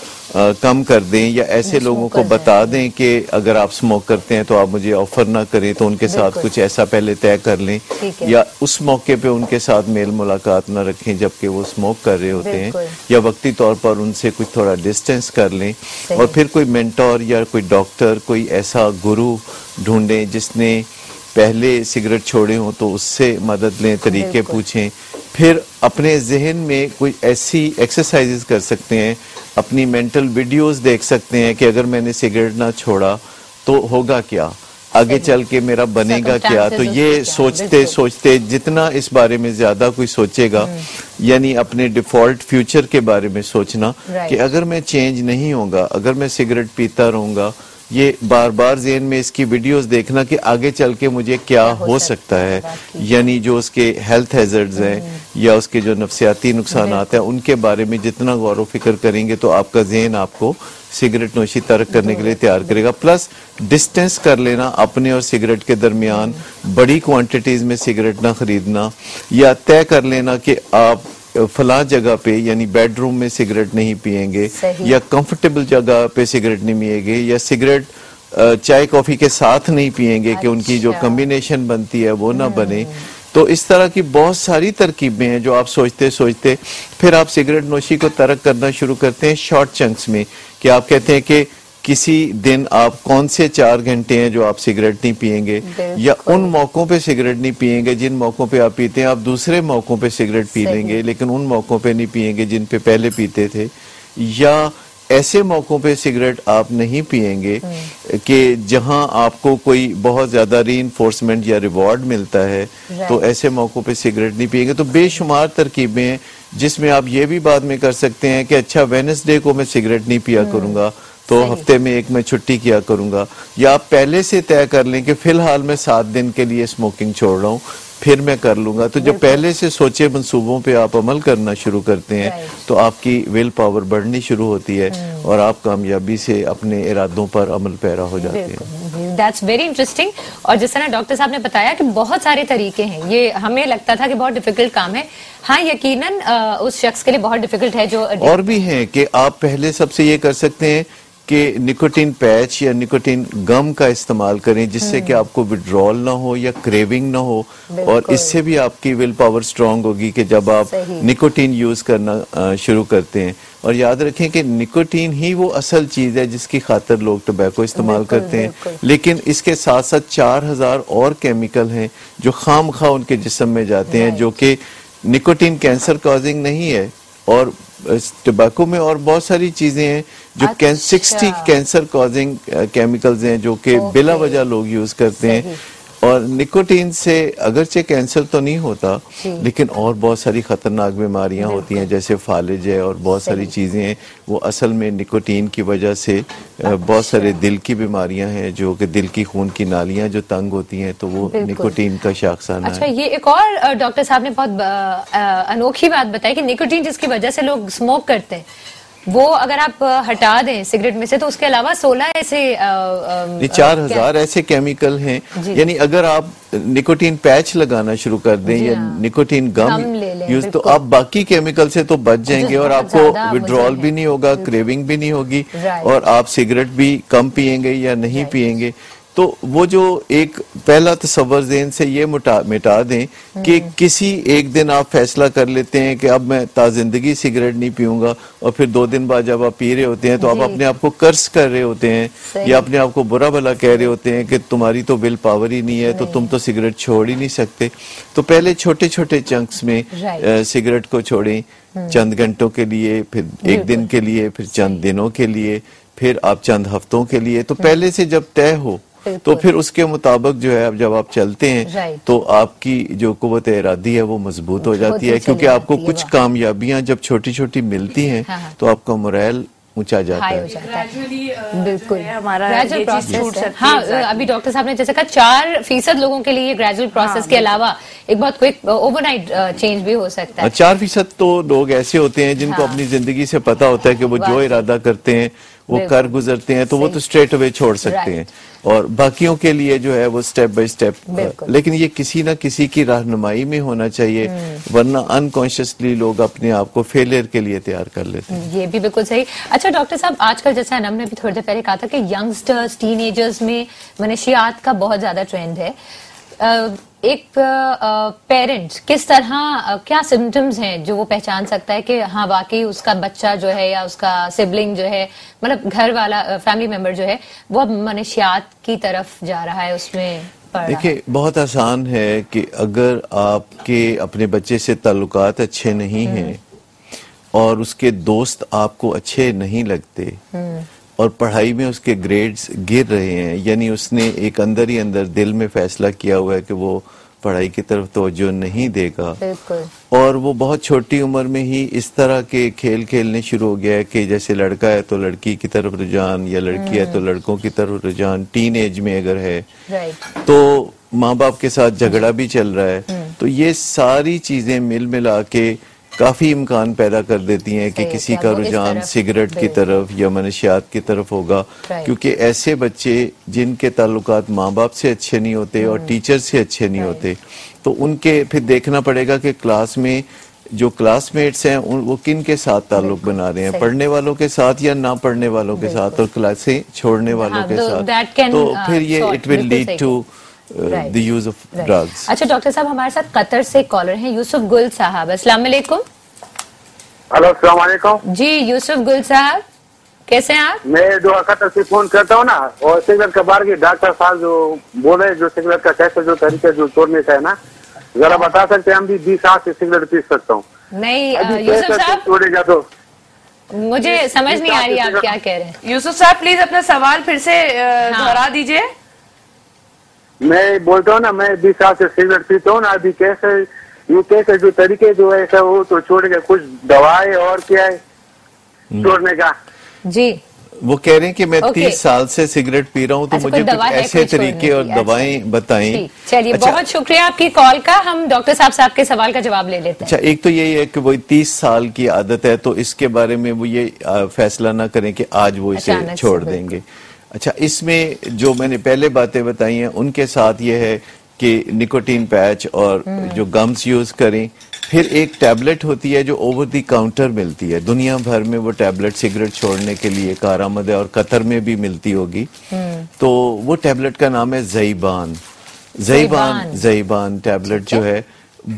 कम कर दें, या ऐसे लोगों को बता दें कि अगर आप स्मोक करते हैं तो आप मुझे ऑफर ना करें, तो उनके साथ कुछ ऐसा पहले तय कर लें, या उस मौके पे उनके साथ मेल मुलाकात ना रखें जबकि वो स्मोक कर रहे होते हैं, या वक्ती तौर पर उनसे कुछ थोड़ा डिस्टेंस कर लें, और फिर कोई मेंटोर या कोई डॉक्टर, कोई ऐसा गुरु ढूंढें जिसने पहले सिगरेट छोड़े हो तो उससे मदद लें, तरीके पूछें। फिर अपने जहन में कोई ऐसी एक्सरसाइजेस कर सकते हैं, अपनी मेंटल वीडियोस देख सकते हैं कि अगर मैंने सिगरेट ना छोड़ा तो होगा क्या, आगे चल के मेरा बनेगा क्या। तो ये सोचते सोचते जितना इस बारे में ज्यादा कोई सोचेगा, यानी अपने डिफॉल्ट फ्यूचर के बारे में सोचना कि अगर मैं चेंज नहीं होगा, अगर मैं सिगरेट पीता रहूंगा, ये बार बार ज़हन में इसकी वीडियोस देखना कि आगे चल के मुझे क्या हो सकता है, यानी जो उसके हेल्थ हैजर्ड्स हैं या उसके जो नफ्सियाती नुकसान आते हैं उनके बारे में जितना गौर व फिक्र करेंगे तो आपका जहन आपको सिगरेट नोशी तर्क करने के लिए तैयार करेगा। प्लस डिस्टेंस कर लेना अपने और सिगरेट के दरमियान, बड़ी क्वांटिटीज में सिगरेट ना खरीदना, या तय कर लेना कि आप फला जगह पे यानी बेडरूम में सिगरेट नहीं पिएंगे, या कंफर्टेबल जगह पे सिगरेट नहीं पिएंगे, या सिगरेट चाय कॉफी के साथ नहीं पिएंगे कि उनकी जो कॉम्बिनेशन बनती है वो ना बने। तो इस तरह की बहुत सारी तरकीबें हैं जो आप सोचते सोचते फिर आप सिगरेट नोशी को तर्क करना शुरू करते हैं शॉर्ट चंक्स में, कि आप कहते हैं कि किसी दिन आप कौन से 4 घंटे हैं जो आप सिगरेट नहीं पिएंगे, या उन मौकों पे सिगरेट नहीं पिएंगे जिन मौकों पे आप पीते हैं, आप दूसरे मौकों पे सिगरेट पी लेंगे लेकिन उन मौकों पे नहीं पिएंगे जिन पे पहले पीते थे, या ऐसे मौकों पे सिगरेट आप नहीं पिएंगे कि जहां आपको कोई बहुत ज्यादा रीइंफोर्समेंट या रिवॉर्ड मिलता है, तो ऐसे मौकों पे सिगरेट नहीं पिएंगे। तो बेशुमार तरकीबें हैं जिसमें आप ये भी बाद में कर सकते हैं कि अच्छा वेडनेसडे को मैं सिगरेट नहीं पिया करूंगा, तो हफ्ते में एक मैं छुट्टी किया करूंगा, या आप पहले से तय कर लें कि फिलहाल मैं 7 दिन के लिए स्मोकिंग छोड़ रहा हूँ, फिर मैं कर लूंगा। तो जब पहले से सोचे मंसूबों पे आप अमल करना शुरू करते हैं तो आपकी विल पावर बढ़नी शुरू होती है और आप कामयाबी से अपने इरादों पर अमल पैरा हो जाते हैं। That's very interesting. और जिस तरह डॉक्टर साहब ने बताया कि बहुत सारे तरीके हैं, ये हमें लगता था कि बहुत डिफिकल्ट काम है, हाँ यकीनन उस शख्स के लिए बहुत डिफिकल्ट है जो और भी हैं कि आप पहले सबसे ये कर सकते हैं कि निकोटीन पैच या निकोटीन गम का इस्तेमाल करें जिससे कि आपको विड्रॉल ना हो या क्रेविंग ना हो, और इससे भी आपकी विल पावर स्ट्रांग होगी कि जब आप निकोटीन यूज करना शुरू करते हैं। और याद रखें कि निकोटीन ही वो असल चीज है जिसकी खातिर लोग टोबैको इस्तेमाल करते हैं, लेकिन इसके साथ साथ 4000 और केमिकल हैं जो खामखा उनके जिस्म में जाते हैं, जो कि निकोटीन कैंसर कॉजिंग नहीं है, और टोबैको में और बहुत सारी चीजें हैं जो 60 कैंसर कॉजिंग केमिकल्स हैं जो कि बिला वजह लोग यूज करते हैं। और निकोटीन से अगरचे कैंसर तो नहीं होता लेकिन और बहुत सारी खतरनाक बीमारियां होती हैं जैसे फालिज है और बहुत सारी चीजें हैं, वो असल में निकोटीन की वजह से बहुत सारे दिल की बीमारियां हैं जो कि दिल की खून की नालियां जो तंग होती हैं तो वो निकोटीन का शाखसाना है। अच्छा, ये एक और डॉक्टर साहब ने बहुत अनोखी बात बताई कि निकोटीन जिसकी वजह से लोग स्मोक करते हैं वो अगर आप हटा दें सिगरेट में से तो उसके अलावा 16 ऐसे 4000 ऐसे केमिकल हैं, यानी अगर आप निकोटीन पैच लगाना शुरू कर दें या निकोटीन गम यूज तो आप बाकी केमिकल से तो बच जाएंगे और आपको विड्रॉल भी नहीं होगा, क्रेविंग भी नहीं होगी, और आप सिगरेट भी कम पिएंगे या नहीं पिएंगे। तो वो जो एक पहला तसव्वुर ज़हन से ये मिटा दें कि किसी एक दिन आप फैसला कर लेते हैं कि अब मैं ताज़िंदगी सिगरेट नहीं पीऊंगा, और फिर 2 दिन बाद जब आप पी रहे होते हैं तो आप अपने आप को कर्ज कर रहे होते हैं या अपने आप को बुरा भला कह रहे होते हैं कि तुम्हारी तो विल पावर ही नहीं है तो तुम तो सिगरेट छोड़ ही नहीं सकते। तो पहले छोटे छोटे चंक्स में सिगरेट को छोड़ें, चंद घंटों के लिए, फिर 1 दिन के लिए, फिर चंद दिनों के लिए, फिर आप चंद हफ्तों के लिए। तो पहले से जब तय हो तो फिर उसके मुताबिक जो है अब जब आप चलते हैं तो आपकी जो कुव्वत इरादी है वो मजबूत हो जाती है, क्योंकि आपको कुछ कामयाबियां जब छोटी छोटी मिलती हैं तो आपका मोरल ऊंचा जाता है। बिल्कुल हमारा ग्रेजुअल प्रोसेस है। हाँ, अभी डॉक्टर साहब ने जैसे कहा 4% लोगों के लिए ग्रेजुअल प्रोसेस के अलावा एक बहुत क्विक ओवरनाइट चेंज भी हो सकता है। 4% तो लोग ऐसे होते हैं जिनको अपनी जिंदगी से पता होता है कि वो जो इरादा करते हैं वो कर गुजरते हैं तो वो तो स्ट्रेट अवे छोड़ सकते हैं, और बाकियों के लिए जो है वो स्टेप बाय स्टेप, लेकिन ये किसी ना किसी की रहनुमाई में होना चाहिए, वरना अनकॉन्शियसली लोग अपने आप को फेलियर के लिए तैयार कर लेते हैं। ये भी बिल्कुल सही। अच्छा डॉक्टर साहब, आजकल जैसा अनम ने भी थोड़ी देर पहले कहा था कि यंगस्टर्स, टीनेजर्स में मनशियात का बहुत ज्यादा ट्रेंड है। एक पेरेंट्स किस तरह, क्या सिम्टम्स हैं जो वो पहचान सकता है कि हाँ वाकई उसका बच्चा जो है या उसका सिबलिंग जो है, मतलब घर वाला फैमिली मेंबर जो है, वो अब मनशियात की तरफ जा रहा है, उसमें देखिए बहुत आसान है कि अगर आपके अपने बच्चे से ताल्लुकात अच्छे नहीं हैं और उसके दोस्त आपको अच्छे नहीं लगते और पढ़ाई में उसके ग्रेड्स गिर रहे हैं, यानी उसने एक अंदर ही अंदर दिल में फैसला किया हुआ है कि वो पढ़ाई की तरफ तवज्जो नहीं देगा, और वो बहुत छोटी उम्र में ही इस तरह के खेल खेलने शुरू हो गया है कि जैसे लड़का है तो लड़की की तरफ रुझान, या लड़की है तो लड़कों की तरफ रुझान, टीन एज में अगर है तो माँ बाप के साथ झगड़ा भी चल रहा है, तो ये सारी चीजें मिल मिला के काफी इम्कान पैदा कर देती हैं कि किसी का रुझान सिगरेट की तरफ या मनशियात की तरफ होगा, क्योंकि ऐसे बच्चे जिनके ताल्लुकात माँ बाप से अच्छे नहीं होते और टीचर से अच्छे नहीं होते, तो उनके फिर देखना पड़ेगा कि क्लास में जो क्लासमेट्स हैं वो किन के साथ ताल्लुक बना रहे हैं, पढ़ने वालों के साथ या ना पढ़ने वालों के साथ, और क्लासें छोड़ने वालों के साथ, तो फिर ये it will lead to the use of drugs. अच्छा डॉक्टर साहब, हमारे साथ कतर से कॉलर हैं यूसुफ गुल साहब। अस्सलाम वालेकुम। हेलो, अस्सलाम वालेकुम जी यूसुफ गुल साहब, कैसे हैं आप? मैं दुआ कतर से फोन करता हूँ ना, और सिगरेट के बारे में डॉक्टर साहब जो बोले, जो सिगरेट का कैसे जो तरीके जो छोड़ने का है ना, जरा बता सकते हैं? हम भी 20 साल से सिगरेट पी सकता हूँ। नहीं यूसुफ साहब, छोड़ेगा तो मुझे समझ नहीं आ रही आप क्या कह रहे हैं। यूसुफ साहब प्लीज अपना सवाल फिर से दोहरा दीजिए। मैं बोलता हूँ ना, मैं 20 साल से सिगरेट पीता हूँ ना, अभी कैसे जो तरीके जो है ऐसा वो तो छोड़ेगा, कुछ दवाएं और क्या है छोड़ने का? जी वो कह रहे हैं कि मैं 30 साल से सिगरेट पी रहा हूँ, तो मुझे कुछ ऐसे तरीके और दवाएं बताएं। चलिए बहुत शुक्रिया आपकी कॉल का, हम डॉक्टर साहब के सवाल का जवाब ले लेते हैं। अच्छा, एक तो यही है कि वो 30 साल की आदत है, तो इसके बारे में वो ये फैसला ना करें कि आज वो इसे छोड़ देंगे। अच्छा, इसमें जो मैंने पहले बातें बताई हैं उनके साथ ये है कि निकोटीन पैच और जो गम्स यूज करें, फिर एक टैबलेट होती है जो ओवर द काउंटर मिलती है, दुनिया भर में वो टैबलेट सिगरेट छोड़ने के लिए कारआमद है और कतर में भी मिलती होगी, तो वो टैबलेट का नाम है ज़ईबान। ज़ईबान टैबलेट जो है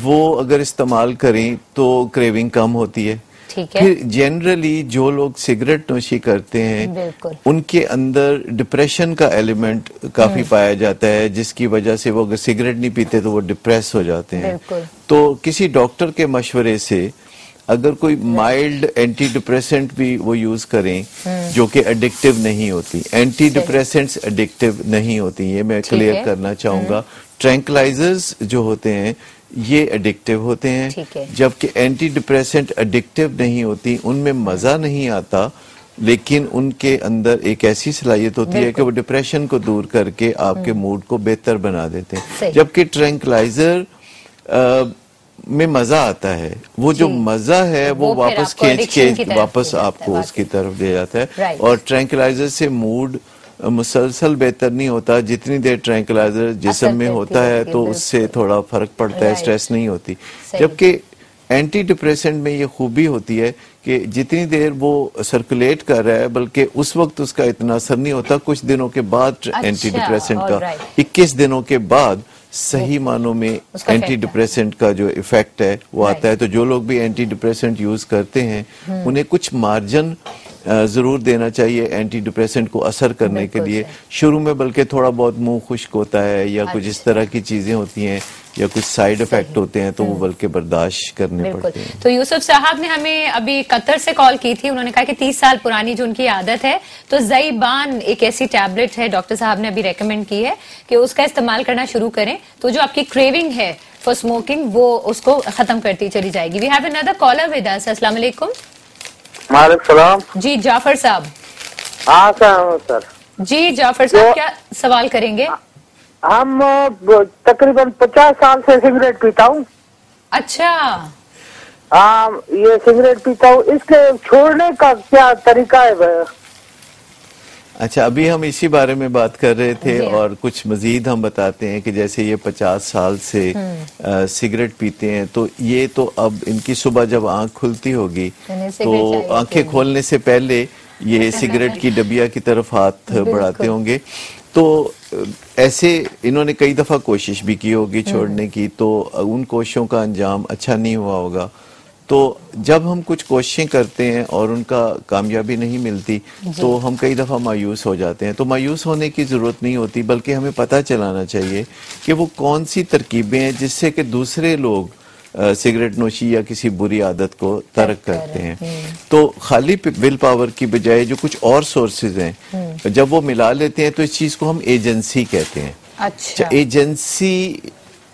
वो अगर इस्तेमाल करें तो क्रेविंग कम होती है। फिर जनरली जो लोग सिगरेट नोशी करते हैं उनके अंदर डिप्रेशन का एलिमेंट काफी पाया जाता है, जिसकी वजह से वो अगर सिगरेट नहीं पीते तो वो डिप्रेस हो जाते हैं। तो किसी डॉक्टर के मशवरे से अगर कोई माइल्ड एंटी डिप्रेसेंट भी वो यूज करें जो कि एडिक्टिव नहीं होती, एंटी डिप्रेसेंट्स एडिक्टिव नहीं होती, ये मैं क्लियर करना चाहूंगा। ट्रैंक्विलाइजर्स जो होते हैं ये एडिक्टिव होते हैं, जबकि एंटी डिप्रेसेंट एडिक्टिव नहीं होती, उनमें मजा नहीं आता, लेकिन उनके अंदर एक ऐसी सलाहियत होती है कि वो डिप्रेशन को दूर करके आपके मूड को बेहतर बना देते हैं। जबकि ट्रैंक्विलाइजर में मजा आता है, वो जो मजा है वो वापस खींच के वापस आपको उसकी तरफ ले जाता है, और ट्रैंक्विलाइजर से मूड मुसलसल बेहतर नहीं होता। जितनी देर ट्रैंक्विलाइजर जिस्म में होता है तो उससे थोड़ा फर्क पड़ता है, स्ट्रेस नहीं होती। जबकि एंटी डिप्रेसेंट में ये खूबी होती है कि जितनी देर वो सर्कुलेट कर रहा है, बल्कि उस वक्त उसका इतना असर नहीं होता, कुछ दिनों के बाद एंटी डिप्रेसेंट का 21 दिनों के बाद सही मानों में एंटी डिप्रेसेंट का जो इफेक्ट है वो आता है। तो जो लोग भी एंटी डिप्रेसेंट यूज करते हैं उन्हें कुछ मार्जिन जरूर देना चाहिए एंटी डिप्रेसेंट को असर करने के लिए शुरू में, बल्कि थोड़ा बहुत मुंह खुश्क होता है या कुछ इस तरह की चीजें होती हैं या कुछ साइड इफेक्ट होते हैं तो वो बल्कि बर्दाश्त करने पड़ते हैं। तो यूसुफ साहब ने हमें अभी कतर से कॉल की थी, उन्होंने कहा कि 30 साल पुरानी जो उनकी आदत है, तो ज़ईबान एक ऐसी टैबलेट है, डॉक्टर साहब ने अभी रेकमेंड की है कि उसका इस्तेमाल करना शुरू करें, तो जो आपकी क्रेविंग है फॉर स्मोकिंग वो उसको खत्म करती चली जाएगी। We have another caller with us. अस्सलाम वालेकुम। वालेकुम सलाम। जी जाफर साहब। हाँ सर। जी जाफर साहब, क्या सवाल करेंगे? हम तकरीबन 50 साल से सिगरेट पीता हूँ। अच्छा। ये सिगरेट पीता हूँ, इसके छोड़ने का क्या तरीका है? अच्छा, अभी हम इसी बारे में बात कर रहे थे और कुछ मजीद हम बताते हैं कि जैसे ये 50 साल से सिगरेट पीते हैं, तो ये तो अब इनकी सुबह जब आंख खुलती होगी तो आंखें खोलने से पहले ये सिगरेट की डबिया की तरफ हाथ बढ़ाते होंगे। तो ऐसे इन्होंने कई दफा कोशिश भी की होगी छोड़ने की, तो उन कोशिशों का अंजाम अच्छा नहीं हुआ होगा। तो जब हम कुछ कोशिशें करते हैं और उनका कामयाबी नहीं मिलती तो हम कई दफ़ा मायूस हो जाते हैं। तो मायूस होने की ज़रूरत नहीं होती, बल्कि हमें पता चलाना चाहिए कि वो कौन सी तरकीबें हैं जिससे कि दूसरे लोग सिगरेट नोशी या किसी बुरी आदत को तर्क करते हैं। तो खाली विल पावर की बजाय जो कुछ और सोर्सेज हैं, जब वो मिला लेते हैं तो इस चीज़ को हम एजेंसी कहते हैं। अच्छा, एजेंसी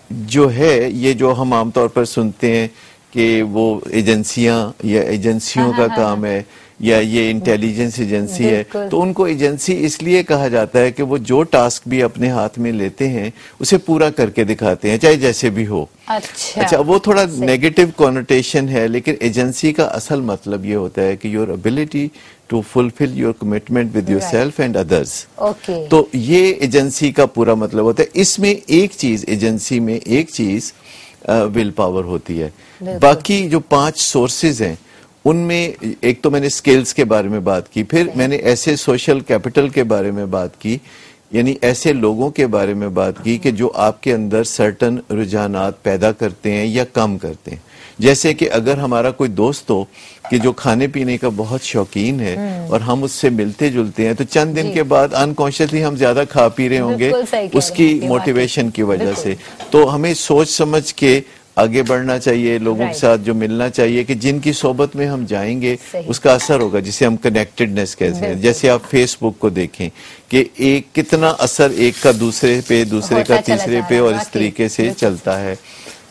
जो है, ये जो हम आमतौर पर सुनते हैं कि वो एजेंसियां या एजेंसियों का काम है या ये इंटेलिजेंस एजेंसी है, तो उनको एजेंसी इसलिए कहा जाता है कि वो जो टास्क भी अपने हाथ में लेते हैं उसे पूरा करके दिखाते हैं, चाहे जैसे भी हो। अच्छा, वो थोड़ा नेगेटिव कॉनोटेशन है, लेकिन एजेंसी का असल मतलब ये होता है कि your ability to fulfil your commitment with yourself and others. तो ये एजेंसी का पूरा मतलब होता है। इसमें एक चीज, एजेंसी में एक चीज विल पावर होती है। बाकी जो 5 सोर्सेज हैं उनमें एक तो मैंने स्किल्स के बारे में बात की, फिर मैंने ऐसे सोशल कैपिटल के बारे में बात की, यानी ऐसे लोगों के बारे में बात की कि जो आपके अंदर सर्टन रुझानात पैदा करते हैं या कम करते हैं। जैसे कि अगर हमारा कोई दोस्त हो कि जो खाने पीने का बहुत शौकीन है और हम उससे मिलते जुलते हैं, तो चंद दिन के बाद अनकॉन्शियसली हम ज्यादा खा पी रहे होंगे उसकी मोटिवेशन की वजह से। तो हमें सोच समझ के आगे बढ़ना चाहिए, लोगों के साथ जो मिलना चाहिए कि जिनकी सोबत में हम जाएंगे उसका असर होगा, जिसे हम कनेक्टेडनेस कहते हैं। जैसे आप फेसबुक को देखें कि एक कितना असर एक का दूसरे पे, दूसरे का तीसरे पे और इस तरीके से चलता है।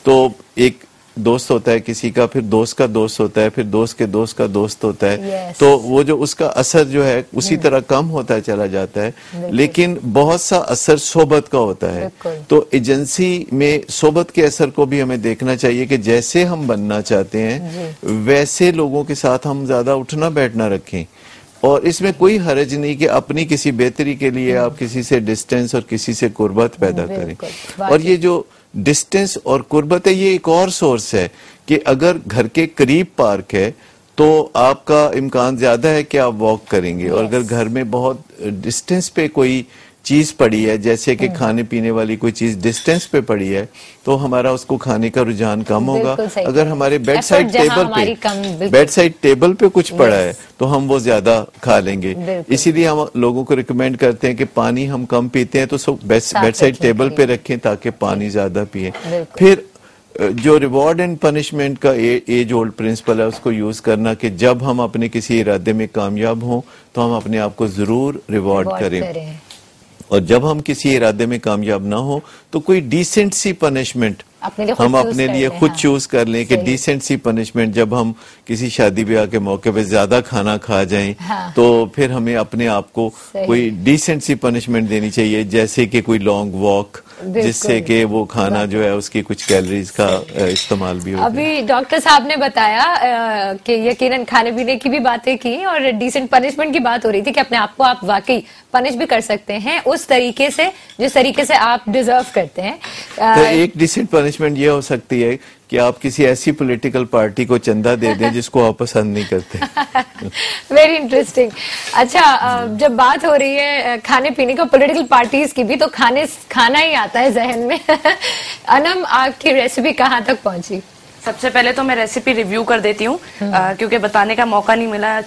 तो एक दोस्त होता है किसी का, फिर दोस्त का दोस्त होता है, फिर दोस्त के दोस्त का दोस्त होता है, तो वो जो उसका असर जो है उसी तरह कम होता चला जाता है। लेकिन बहुत सा असर सोबत का होता है। तो एजेंसी में सोबत के असर को भी हमें देखना चाहिए कि जैसे हम बनना चाहते हैं वैसे लोगों के साथ हम ज्यादा उठना बैठना रखें। और इसमें कोई हर्ज नहीं कि अपनी किसी बेहतरी के लिए आप किसी से डिस्टेंस और किसी से कुर्बत पैदा करें। और ये जो डिस्टेंस और कुर्बत है, ये एक और सोर्स है कि अगर घर के करीब पार्क है तो आपका इम्कान ज्यादा है कि आप वॉक करेंगे। और अगर घर में बहुत डिस्टेंस पे कोई चीज पड़ी है, जैसे कि खाने पीने वाली कोई चीज डिस्टेंस पे पड़ी है, तो हमारा उसको खाने का रुझान कम होगा। अगर हमारे बेड साइड टेबल पे कुछ पड़ा है तो हम वो ज्यादा खा लेंगे। इसीलिए हम लोगों को रिकमेंड करते हैं कि पानी हम कम पीते हैं तो बेड साइड टेबल पे रखें ताकि पानी ज्यादा पिए। फिर जो रिवॉर्ड एंड पनिशमेंट का एज ओल्ड प्रिंसिपल है उसको यूज करना कि जब हम अपने किसी इरादे में कामयाब हों तो हम अपने आप को जरूर रिवॉर्ड करें। और जब हम किसी इरादे में कामयाब ना हो तो कोई डिसेंट सी पनिशमेंट हम अपने लिए खुद चूज कर लें कि डिसेंट सी पनिशमेंट, जब हम किसी शादी ब्याह के मौके पे ज्यादा खाना खा जाएं तो फिर हमें अपने आप को कोई डिसेंट सी पनिशमेंट देनी चाहिए, जैसे कि कोई लॉन्ग वॉक, जिससे कि वो खाना जो है उसकी कुछ कैलोरीज का इस्तेमाल भी हो। अभी डॉक्टर साहब ने बताया कि यकीनन खाने पीने की भी बातें की और डिसेंट पनिशमेंट की बात हो रही थी कि अपने आप को आप वाकई पनिश भी कर सकते हैं उस तरीके से जिस तरीके से आप डिजर्व करते हैं। तो एक डिसेंट पनिशमेंट ये हो सकती है कि आप किसी ऐसी पॉलिटिकल पार्टी को चंदा दे दें जिसको आप पसंद नहीं करते। Very interesting. अच्छा, जब बात हो रही है खाने पीने का, पॉलिटिकल पार्टीज की भी, तो खाना ही आता है जहन में। अनम, आपकी रेसिपी कहाँ तक पहुंची? सबसे पहले तो मैं रेसिपी रिव्यू कर देती हूँ क्योंकि बताने का मौका नहीं मिला।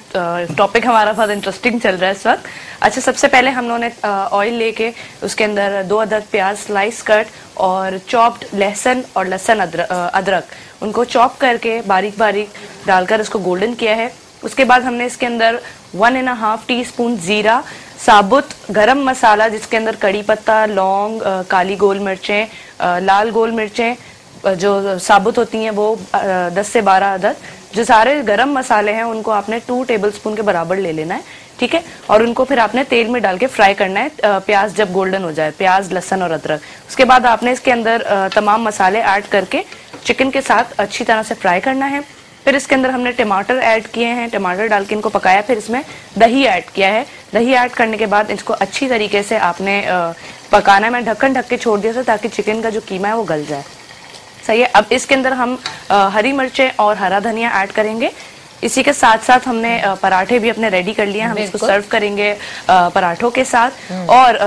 टॉपिक हमारा बहुत इंटरेस्टिंग चल रहा है इस वक्त। अच्छा, सबसे पहले हम लोगों ने ऑयल लेके उसके अंदर 2 अदद प्याज स्लाइस कट और चॉप्ड लहसुन और लहसुन अदरक उनको चॉप करके बारीक बारीक डालकर इसको गोल्डन किया है। उसके बाद हमने इसके अंदर 1.5 टीस्पून जीरा, साबुत गरम मसाला जिसके अंदर कड़ी पत्ता, लौंग, काली गोल मिर्चें, लाल गोल मिर्चें जो साबुत होती हैं वो 10 से 12 अदद, जो सारे गरम मसाले हैं उनको आपने 2 टेबलस्पून के बराबर ले लेना है, ठीक है। और उनको फिर आपने तेल में डाल के फ्राई करना है, प्याज जब गोल्डन हो जाए, प्याज, लहसुन और अदरक। उसके बाद आपने इसके अंदर तमाम मसाले ऐड करके चिकन के साथ अच्छी तरह से फ्राई करना है। फिर इसके अंदर हमने टमाटर ऐड किए हैं, टमाटर डाल के इनको पकाया, फिर इसमें दही ऐड किया है। दही ऐड करने के बाद इसको अच्छी तरीके से आपने पकाना है। मैं ढक्कन ढक के छोड़ दिया था ताकि चिकन का जो कीमा है वो गल जाए। सही है। अब इसके अंदर हम हरी मिर्चें और हरा धनिया ऐड करेंगे। इसी के साथ साथ हमने पराठे भी अपने रेडी कर लिए हैं, हम इसको सर्व करेंगे पराठों के साथ। और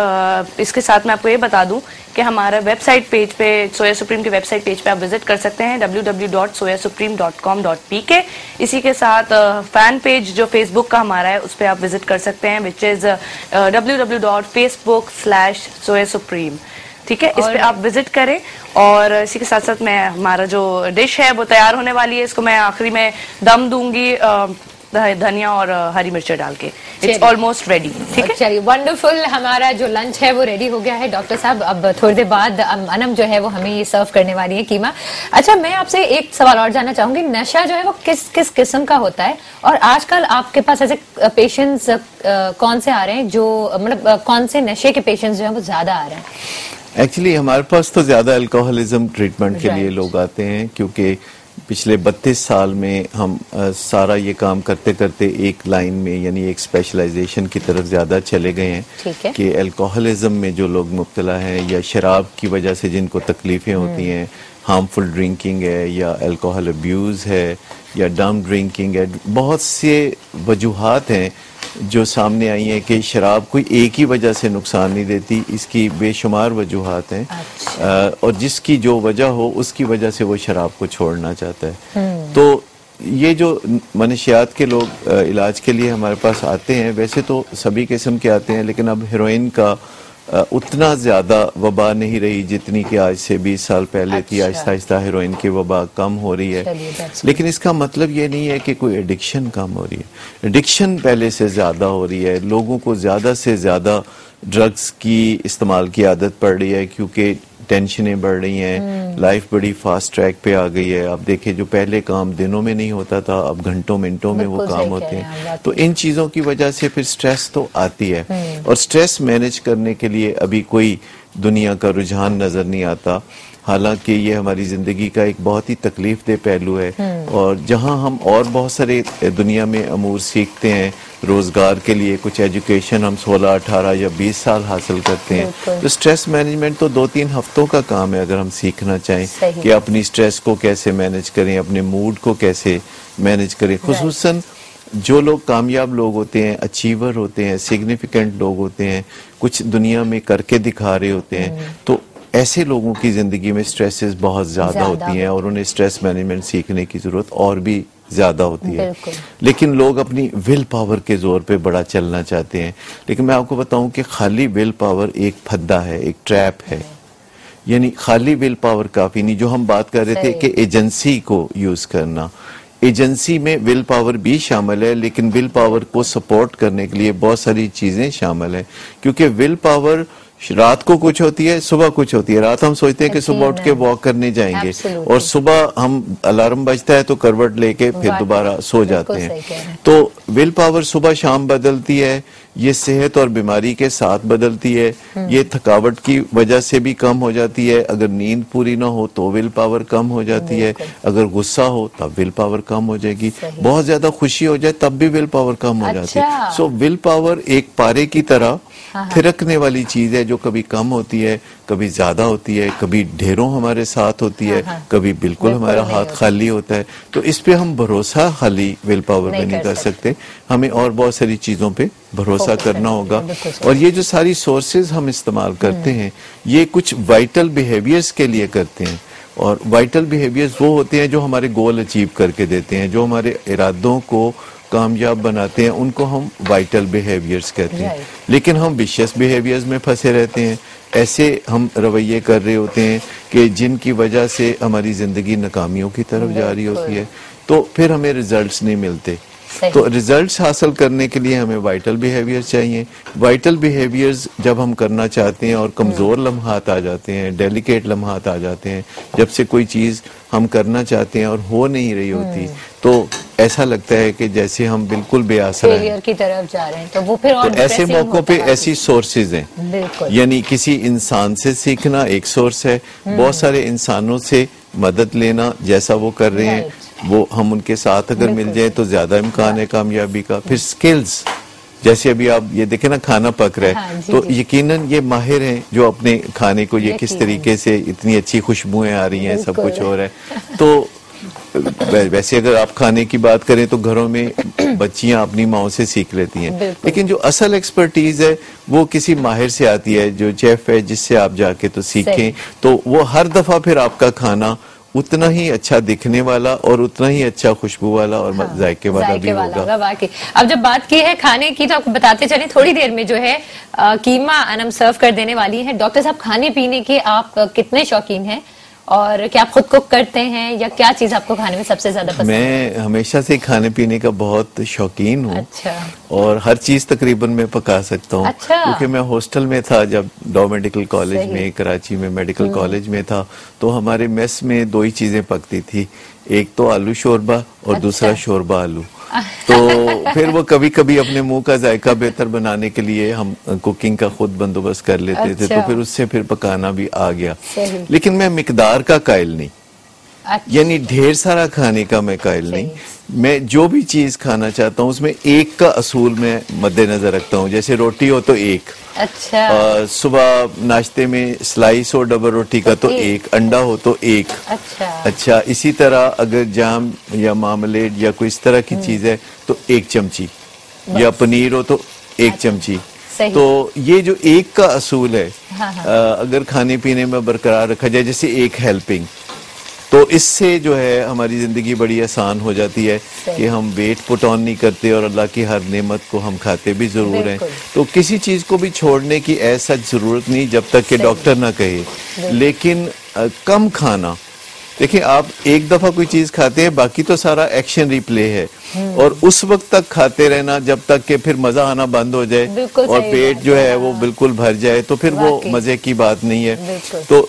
इसके साथ मैं आपको ये बता दूं कि हमारा वेबसाइट पेज पे, सोया सुप्रीम की वेबसाइट पेज पे आप विजिट कर सकते हैं www.soyasupreme.com.pk। इसी के साथ फैन पेज जो फेसबुक का हमारा है उस पर आप विजिट कर सकते हैं, विच इज www.facebook/soyasupreme। ठीक है, इस पे आप विजिट करें। और इसी के साथ साथ मैं हमारा जो डिश है वो तैयार होने वाली है, इसको मैं आखिरी में दम दूंगी धनिया और हरी मिर्च डाल के। It's almost ready. ठीक है, चलिए, वंडरफुल। हमारा जो लंच है वो रेडी हो गया है डॉक्टर साहब। अब थोड़ी देर बाद अनम जो है वो हमें ये सर्व करने वाली है कीमा। अच्छा, मैं आपसे एक सवाल और जानना चाहूंगी, नशा जो है वो किस किस किस्म का होता है, और आजकल आपके पास ऐसे पेशेंट्स कौन से आ रहे हैं, जो मतलब कौन से नशे के पेशेंट्स जो है वो ज्यादा आ रहे हैं? एक्चुअली हमारे पास तो ज्यादा अल्कोहलिज्म ट्रीटमेंट के लिए लोग आते हैं, क्योंकि पिछले 32 साल में हम सारा ये काम करते करते एक लाइन में, यानी एक स्पेशलाइजेशन की तरफ ज्यादा चले गए हैं कि अल्कोहलिज्म में जो लोग मुब्तला हैं, या शराब की वजह से जिनको तकलीफें होती हैं, हार्मफुल ड्रिंकिंग है, या अल्कोहल अब्यूज है, या डम ड्रिंकिंग है, बहुत से वजूहात हैं जो सामने आई हैं कि शराब कोई एक ही वजह से नुकसान नहीं देती, इसकी बेशुमार वजूहात हैं। और जिसकी जो वजह हो उसकी वजह से वो शराब को छोड़ना चाहता है। तो ये जो मनशियात के लोग इलाज के लिए हमारे पास आते हैं, वैसे तो सभी किस्म के आते हैं, लेकिन अब हेरोइन का उतना ज्यादा वबा नहीं रही जितनी कि आज से 20 साल पहले थी। आहिस्ता आहिस्ता हेरोइन की वबा कम हो रही है, लेकिन इसका मतलब ये नहीं है कि कोई एडिक्शन कम हो रही है। एडिक्शन पहले से ज्यादा हो रही है, लोगों को ज्यादा से ज्यादा ड्रग्स की इस्तेमाल की आदत पड़ रही है, क्योंकि टेंशनें बढ़ रही हैं, लाइफ बड़ी फास्ट ट्रैक पे आ गई है। अब देखिए, जो पहले काम दिनों में नहीं होता था, अब घंटों मिनटों में वो काम होते हैं। तो इन चीजों की वजह से फिर स्ट्रेस तो आती है, और स्ट्रेस मैनेज करने के लिए अभी कोई दुनिया का रुझान नजर नहीं आता। हालांकि ये हमारी जिंदगी का एक बहुत ही तकलीफ दह पहलू है, और जहां हम और बहुत सारे दुनिया में अमूर सीखते हैं, रोजगार के लिए कुछ एजुकेशन हम 16, 18 या 20 साल हासिल करते हैं, तो स्ट्रेस मैनेजमेंट तो 2-3 हफ्तों का काम है। अगर हम सीखना चाहें कि अपनी स्ट्रेस को कैसे मैनेज करें, अपने मूड को कैसे मैनेज करें, खुसूसन जो लोग कामयाब लोग होते हैं, अचीवर होते हैं, सिग्निफिकेंट लोग होते हैं, कुछ दुनिया में करके दिखा रहे होते हैं, तो ऐसे लोगों की जिंदगी में स्ट्रेसेस बहुत ज्यादा होती हैं, और उन्हें स्ट्रेस मैनेजमेंट सीखने की जरूरत और भी ज्यादा होती है। लेकिन लोग अपनी विल पावर के जोर पे बड़ा चलना चाहते हैं। लेकिन मैं आपको बताऊं कि खाली विल पावर एक फद्दा है, एक ट्रैप है। यानी खाली विल पावर काफी नहीं। जो हम बात कर रहे थे कि एजेंसी को यूज करना, एजेंसी में विल पावर भी शामिल है, लेकिन विल पावर को सपोर्ट करने के लिए बहुत सारी चीजें शामिल है। क्योंकि विल पावर रात को कुछ होती है, सुबह कुछ होती है। रात हम सोचते हैं कि सुबह उठ के वॉक करने जाएंगे, और सुबह हम अलार्म बजता है तो करवट लेके फिर दोबारा सो जाते हैं। तो विल पावर सुबह शाम बदलती है, ये सेहत और बीमारी के साथ बदलती है, ये थकावट की वजह से भी कम हो जाती है। अगर नींद पूरी ना हो तो विल पावर कम हो जाती है, अगर गुस्सा हो तब विल पावर कम हो जाएगी, बहुत ज्यादा खुशी हो जाए तब भी विल पावर कम हो जाती है। सो विल पावर एक पारे की तरह थिरकने वाली चीज है, जो कभी कम होती है, कभी ज्यादा होती है, कभी ढेरों हमारे साथ होती है, कभी बिल्कुल हमारा हाथ खाली होता है। तो इस पे हम भरोसा खाली विल पावर पे नहीं कर सकते, हमें और बहुत सारी चीजों पे भरोसा करना होगा। और ये जो सारी सोर्सेज हम इस्तेमाल करते हैं, ये कुछ वाइटल बिहेवियर्स के लिए करते हैं, और वाइटल बिहेवियर्स वो होते हैं जो हमारे गोल अचीव करके देते हैं, जो हमारे इरादों को कामयाब बनाते हैं, उनको हम वाइटल बिहेवियर्स कहते हैं। लेकिन हम विशियस बिहेवियर्स में फंसे रहते हैं, ऐसे हम रवैये कर रहे होते हैं कि जिनकी वजह से हमारी जिंदगी नाकामियों की तरफ जा रही होती है, तो फिर हमें रिजल्ट्स नहीं मिलते। तो रिजल्ट्स हासिल करने के लिए हमें वाइटल बिहेवियर्स चाहिए। वाइटल बिहेवियर्स जब हम करना चाहते हैं और कमजोर लम्हात आ जाते हैं, डेलिकेट लम्हात आ जाते हैं, जब से कोई चीज हम करना चाहते हैं और हो नहीं रही होती, तो ऐसा लगता है कि जैसे हम बिल्कुल बेआसरा हैं, की तरफ जा रहे हैं। तो वो फिर और तो ऐसे मौकों पे ऐसी सोर्सेज हैं। यानी किसी इंसान से सीखना एक सोर्स है, बहुत सारे इंसानों से मदद लेना जैसा वो कर रहे हैं, वो हम उनके साथ अगर मिल जाए तो ज्यादा इम्कान है कामयाबी का। फिर स्किल्स, जैसे अभी आप ये देखें ना, खाना पक रहा है, तो यकीनन ये माहिर हैं जो अपने खाने को ये किस तरीके से, इतनी अच्छी खुशबुएं आ रही हैं, सब कुछ हो रहा है। तो वैसे अगर आप खाने की बात करें तो घरों में बच्चियां अपनी माओ से सीख लेती हैं, लेकिन जो असल एक्सपर्टीज है वो किसी माहिर से आती है, जो शेफ है, जिससे आप जाके तो सीखें, तो वो हर दफा फिर आपका खाना उतना ही अच्छा दिखने वाला और उतना ही अच्छा खुशबू वाला और जायके वाला भी होगा। वाकई। अब जब बात की है खाने की, तो आपको बताते चले थोड़ी देर में जो है कीमा अनम सर्व कर देने वाली है। डॉक्टर साहब, खाने पीने के आप कितने शौकीन हैं और क्या आप खुद कुक करते हैं, या क्या चीज आपको खाने में सबसे ज्यादा पसंद है? मैं हमेशा से खाने पीने का बहुत शौकीन हूँ। अच्छा। और हर चीज तकरीबन मैं पका सकता हूँ। अच्छा। क्योंकि मैं हॉस्टल में था जब डॉ मेडिकल कॉलेज में, कराची में मेडिकल कॉलेज में था, तो हमारे मेस में दो ही चीजें पकती थी, एक तो आलू शोरबा और दूसरा शोरबा आलू। तो फिर वो कभी कभी अपने मुंह का जायका बेहतर बनाने के लिए हम कुकिंग का खुद बंदोबस्त कर लेते थे, तो फिर उससे फिर पकाना भी आ गया। लेकिन मैं मिकदार का कायल नहीं, यानी ढेर सारा खाने का मैं कायल नहीं। मैं जो भी चीज खाना चाहता हूँ उसमें एक का असूल मैं मद्देनजर रखता हूँ। जैसे रोटी हो तो एक, अच्छा। सुबह नाश्ते में स्लाइस हो डबल रोटी का तो एक, अंडा हो तो एक। अच्छा, इसी तरह अगर जाम या मामलेट या कोई इस तरह की चीज है तो एक चमची, या पनीर हो तो एक चमची। तो ये जो एक का असूल है, अगर खाने पीने में बरकरार रखा जाए, जैसे एक हेल्पिंग, तो इससे जो है हमारी जिंदगी बड़ी आसान हो जाती है कि हम वेट पुट ऑन नहीं करते और अल्लाह की हर नेमत को हम खाते भी जरूर हैं। तो किसी चीज को भी छोड़ने की ऐसा जरूरत नहीं जब तक कि डॉक्टर ना कहे। लेकिन कम खाना, देखिए आप एक दफा कोई चीज खाते हैं, बाकी तो सारा एक्शन रिप्ले है, और उस वक्त तक खाते रहना जब तक कि फिर मजा आना बंद हो जाए और पेट जो है वो बिल्कुल भर जाए, तो फिर वो मजे की बात नहीं है। तो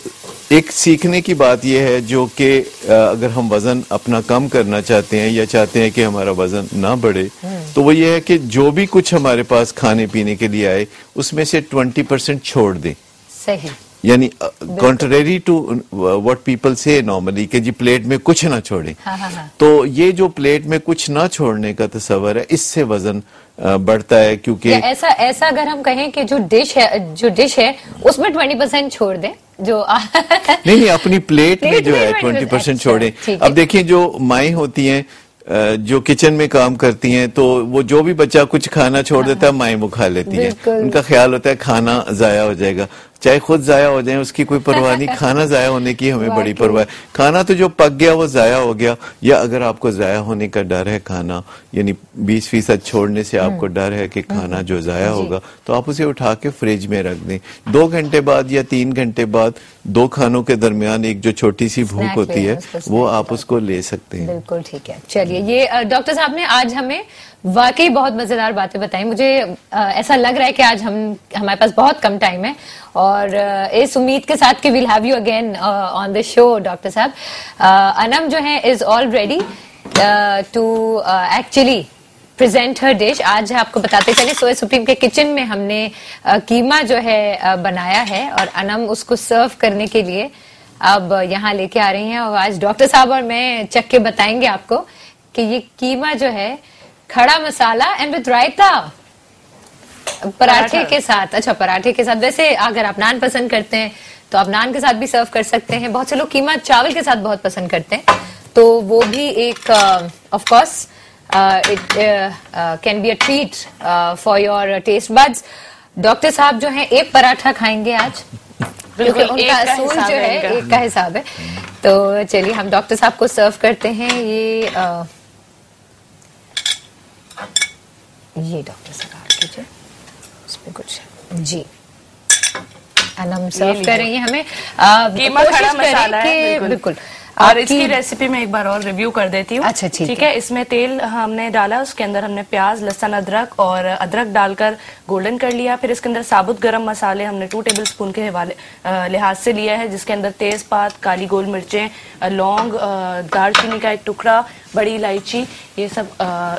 एक सीखने की बात यह है, जो कि अगर हम वजन अपना कम करना चाहते हैं या चाहते हैं कि हमारा वजन ना बढ़े, तो वो ये है कि जो भी कुछ हमारे पास खाने पीने के लिए आए उसमें से 20% छोड़ दें। सही। यानी कॉन्ट्रेरी टू व्हाट पीपल से नॉर्मली कि जी प्लेट में कुछ ना छोड़ें। तो ये जो प्लेट में कुछ ना छोड़ने का तस्वर है, इससे वजन बढ़ता है। क्योंकि ऐसा अगर हम कहें कि जो डिश है उसमें 20% छोड़ दें, जो नहीं, अपनी प्लेट में जो है 20% छोड़ें। अब देखिए, जो माएँ होती हैं जो किचन में काम करती हैं, तो वो जो भी बच्चा कुछ खाना छोड़ देता है, माएँ वो खा लेती हैं। उनका ख्याल होता है खाना जाया हो जाएगा, चाहे खुद जाया हो जाए उसकी कोई परवाह नहीं, खाना जाया होने की हमें बड़ी परवाह है। खाना तो जो पक गया वो जाया हो गया, या अगर आपको जाया होने का डर है खाना, यानी 20% छोड़ने से आपको डर है कि खाना जो जाया होगा, तो आप उसे उठा के फ्रिज में रख दें। 2 घंटे बाद या 3 घंटे बाद 2 खानों के दरमियान एक जो छोटी सी भूख होती है, वो आप उसको ले सकते हैं। बिल्कुल ठीक है। चलिए, ये डॉक्टर साहब ने आज हमें वाकई बहुत मजेदार बातें बताई। मुझे ऐसा लग रहा है कि आज हमारे पास बहुत कम टाइम है, और इस उम्मीद के साथ कि will have you again on the show doctor साहब। अनम जो है is all ready to actually present her dish. आज आपको बताते चले, सोया सुप्रीम के किचन में हमने कीमा जो है बनाया है, और अनम उसको सर्व करने के लिए अब यहाँ लेके आ रही हैं, और आज डॉक्टर साहब और मैं चख के बताएंगे आपको कि ये कीमा जो है खड़ा मसाला एंड विद रायता, पराठे के साथ। अच्छा, पराठे के साथ। वैसे अगर आप नान पसंद करते हैं तो आप नान के साथ भी सर्व कर सकते हैं। बहुत से लोग कीमा चावल के साथ बहुत पसंद करते हैं, तो वो भी एक of course it can be a treat for your taste buds. Doctor साहब जो हैं एक पराठा खाएंगे आज, क्योंकि उनका असूल जो है एक का हिसाब है। तो चलिए हम डॉक्टर साहब को सर्व करते हैं। ये डॉक्टर साहब कीजिए, उसमें कुछ जी अनम सर्व कर रही है हमें। कीमा खड़ा मसाला है, बिल्कुल। और इसकी रेसिपी मैं एक बार और रिव्यू कर देती हूँ। अच्छा, ठीक है। इसमें तेल हमने डाला, उसके अंदर हमने प्याज, लहसुन, अदरक और अदरक डालकर गोल्डन कर लिया। फिर इसके अंदर साबुत गरम मसाले हमने 2 टेबलस्पून के लिहाज से लिया है, जिसके अंदर तेजपात, काली गोल मिर्चें, लौंग, दालचीनी का एक टुकड़ा, बड़ी इलायची, ये सब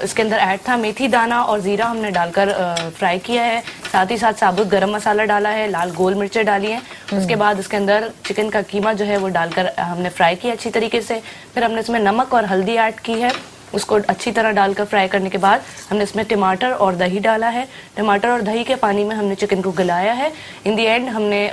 इसके अंदर ऐड था। मेथी दाना और जीरा हमने डालकर फ्राई किया है। साथ ही साथ साबुत गरम मसाला डाला है, लाल गोल मिर्चें डाली हैं। उसके बाद उसके अंदर चिकन का कीमा जो है वो डालकर हमने फ्राई किया अच्छी तरीके से। फिर हमने इसमें नमक और हल्दी ऐड की है, उसको अच्छी तरह डालकर फ्राई करने के बाद हमने इसमें टमाटर और दही डाला है। टमाटर और दही के पानी में हमने चिकन को गलाया है। इन दी एंड हमने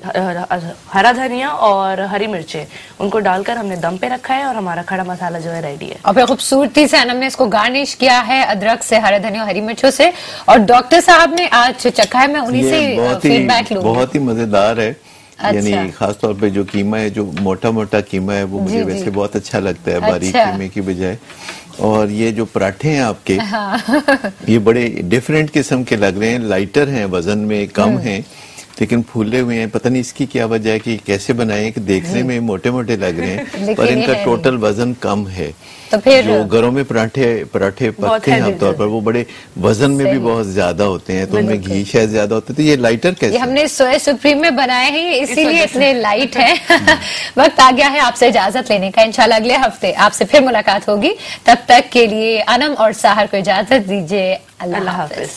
हरा धनिया और हरी मिर्चें उनको डालकर हमने दम पे रखा है और हमारा खड़ा मसाला जो है रेडी है। और फिर खूबसूरती से अनम ने इसको गार्निश किया है अदरक से, हरा धनिया और हरी मिर्चों से। और डॉक्टर साहब ने आज चखा है, मैं उन्हीं से फीडबैक लूंगी। बहुत ही मजेदार है। अच्छा। यानी खासतौर पे जो कीमा है, जो मोटा मोटा कीमा है, वो मुझे वैसे बहुत अच्छा लगता है बारीक कीमे की बजाय। और ये जो पराठे हैं आपके, हाँ। ये बड़े डिफरेंट किस्म के लग रहे हैं, लाइटर हैं, वजन में कम हैं, लेकिन फूले हुए हैं। पता नहीं इसकी क्या वजह है कि कैसे बनाए कि देखने में मोटे मोटे लग रहे हैं पर इनका टोटल वजन कम है। तो फिर जो घरों में पराठे पकते हैं आमतौर पर, वो बड़े वजन में भी बहुत ज्यादा होते हैं, तो उनमें घी शायद ज्यादा होता है। तो ये लाइटर कैसे? ये हमने सोया सुप्रीम में बनाए हैं, इसीलिए इतने लाइट हैं। वक्त आ गया है आपसे इजाजत लेने का। इंशाल्लाह अगले हफ्ते आपसे फिर मुलाकात होगी। तब तक के लिए अनम और साहर को इजाजत दीजिए। अल्लाह हाफिज।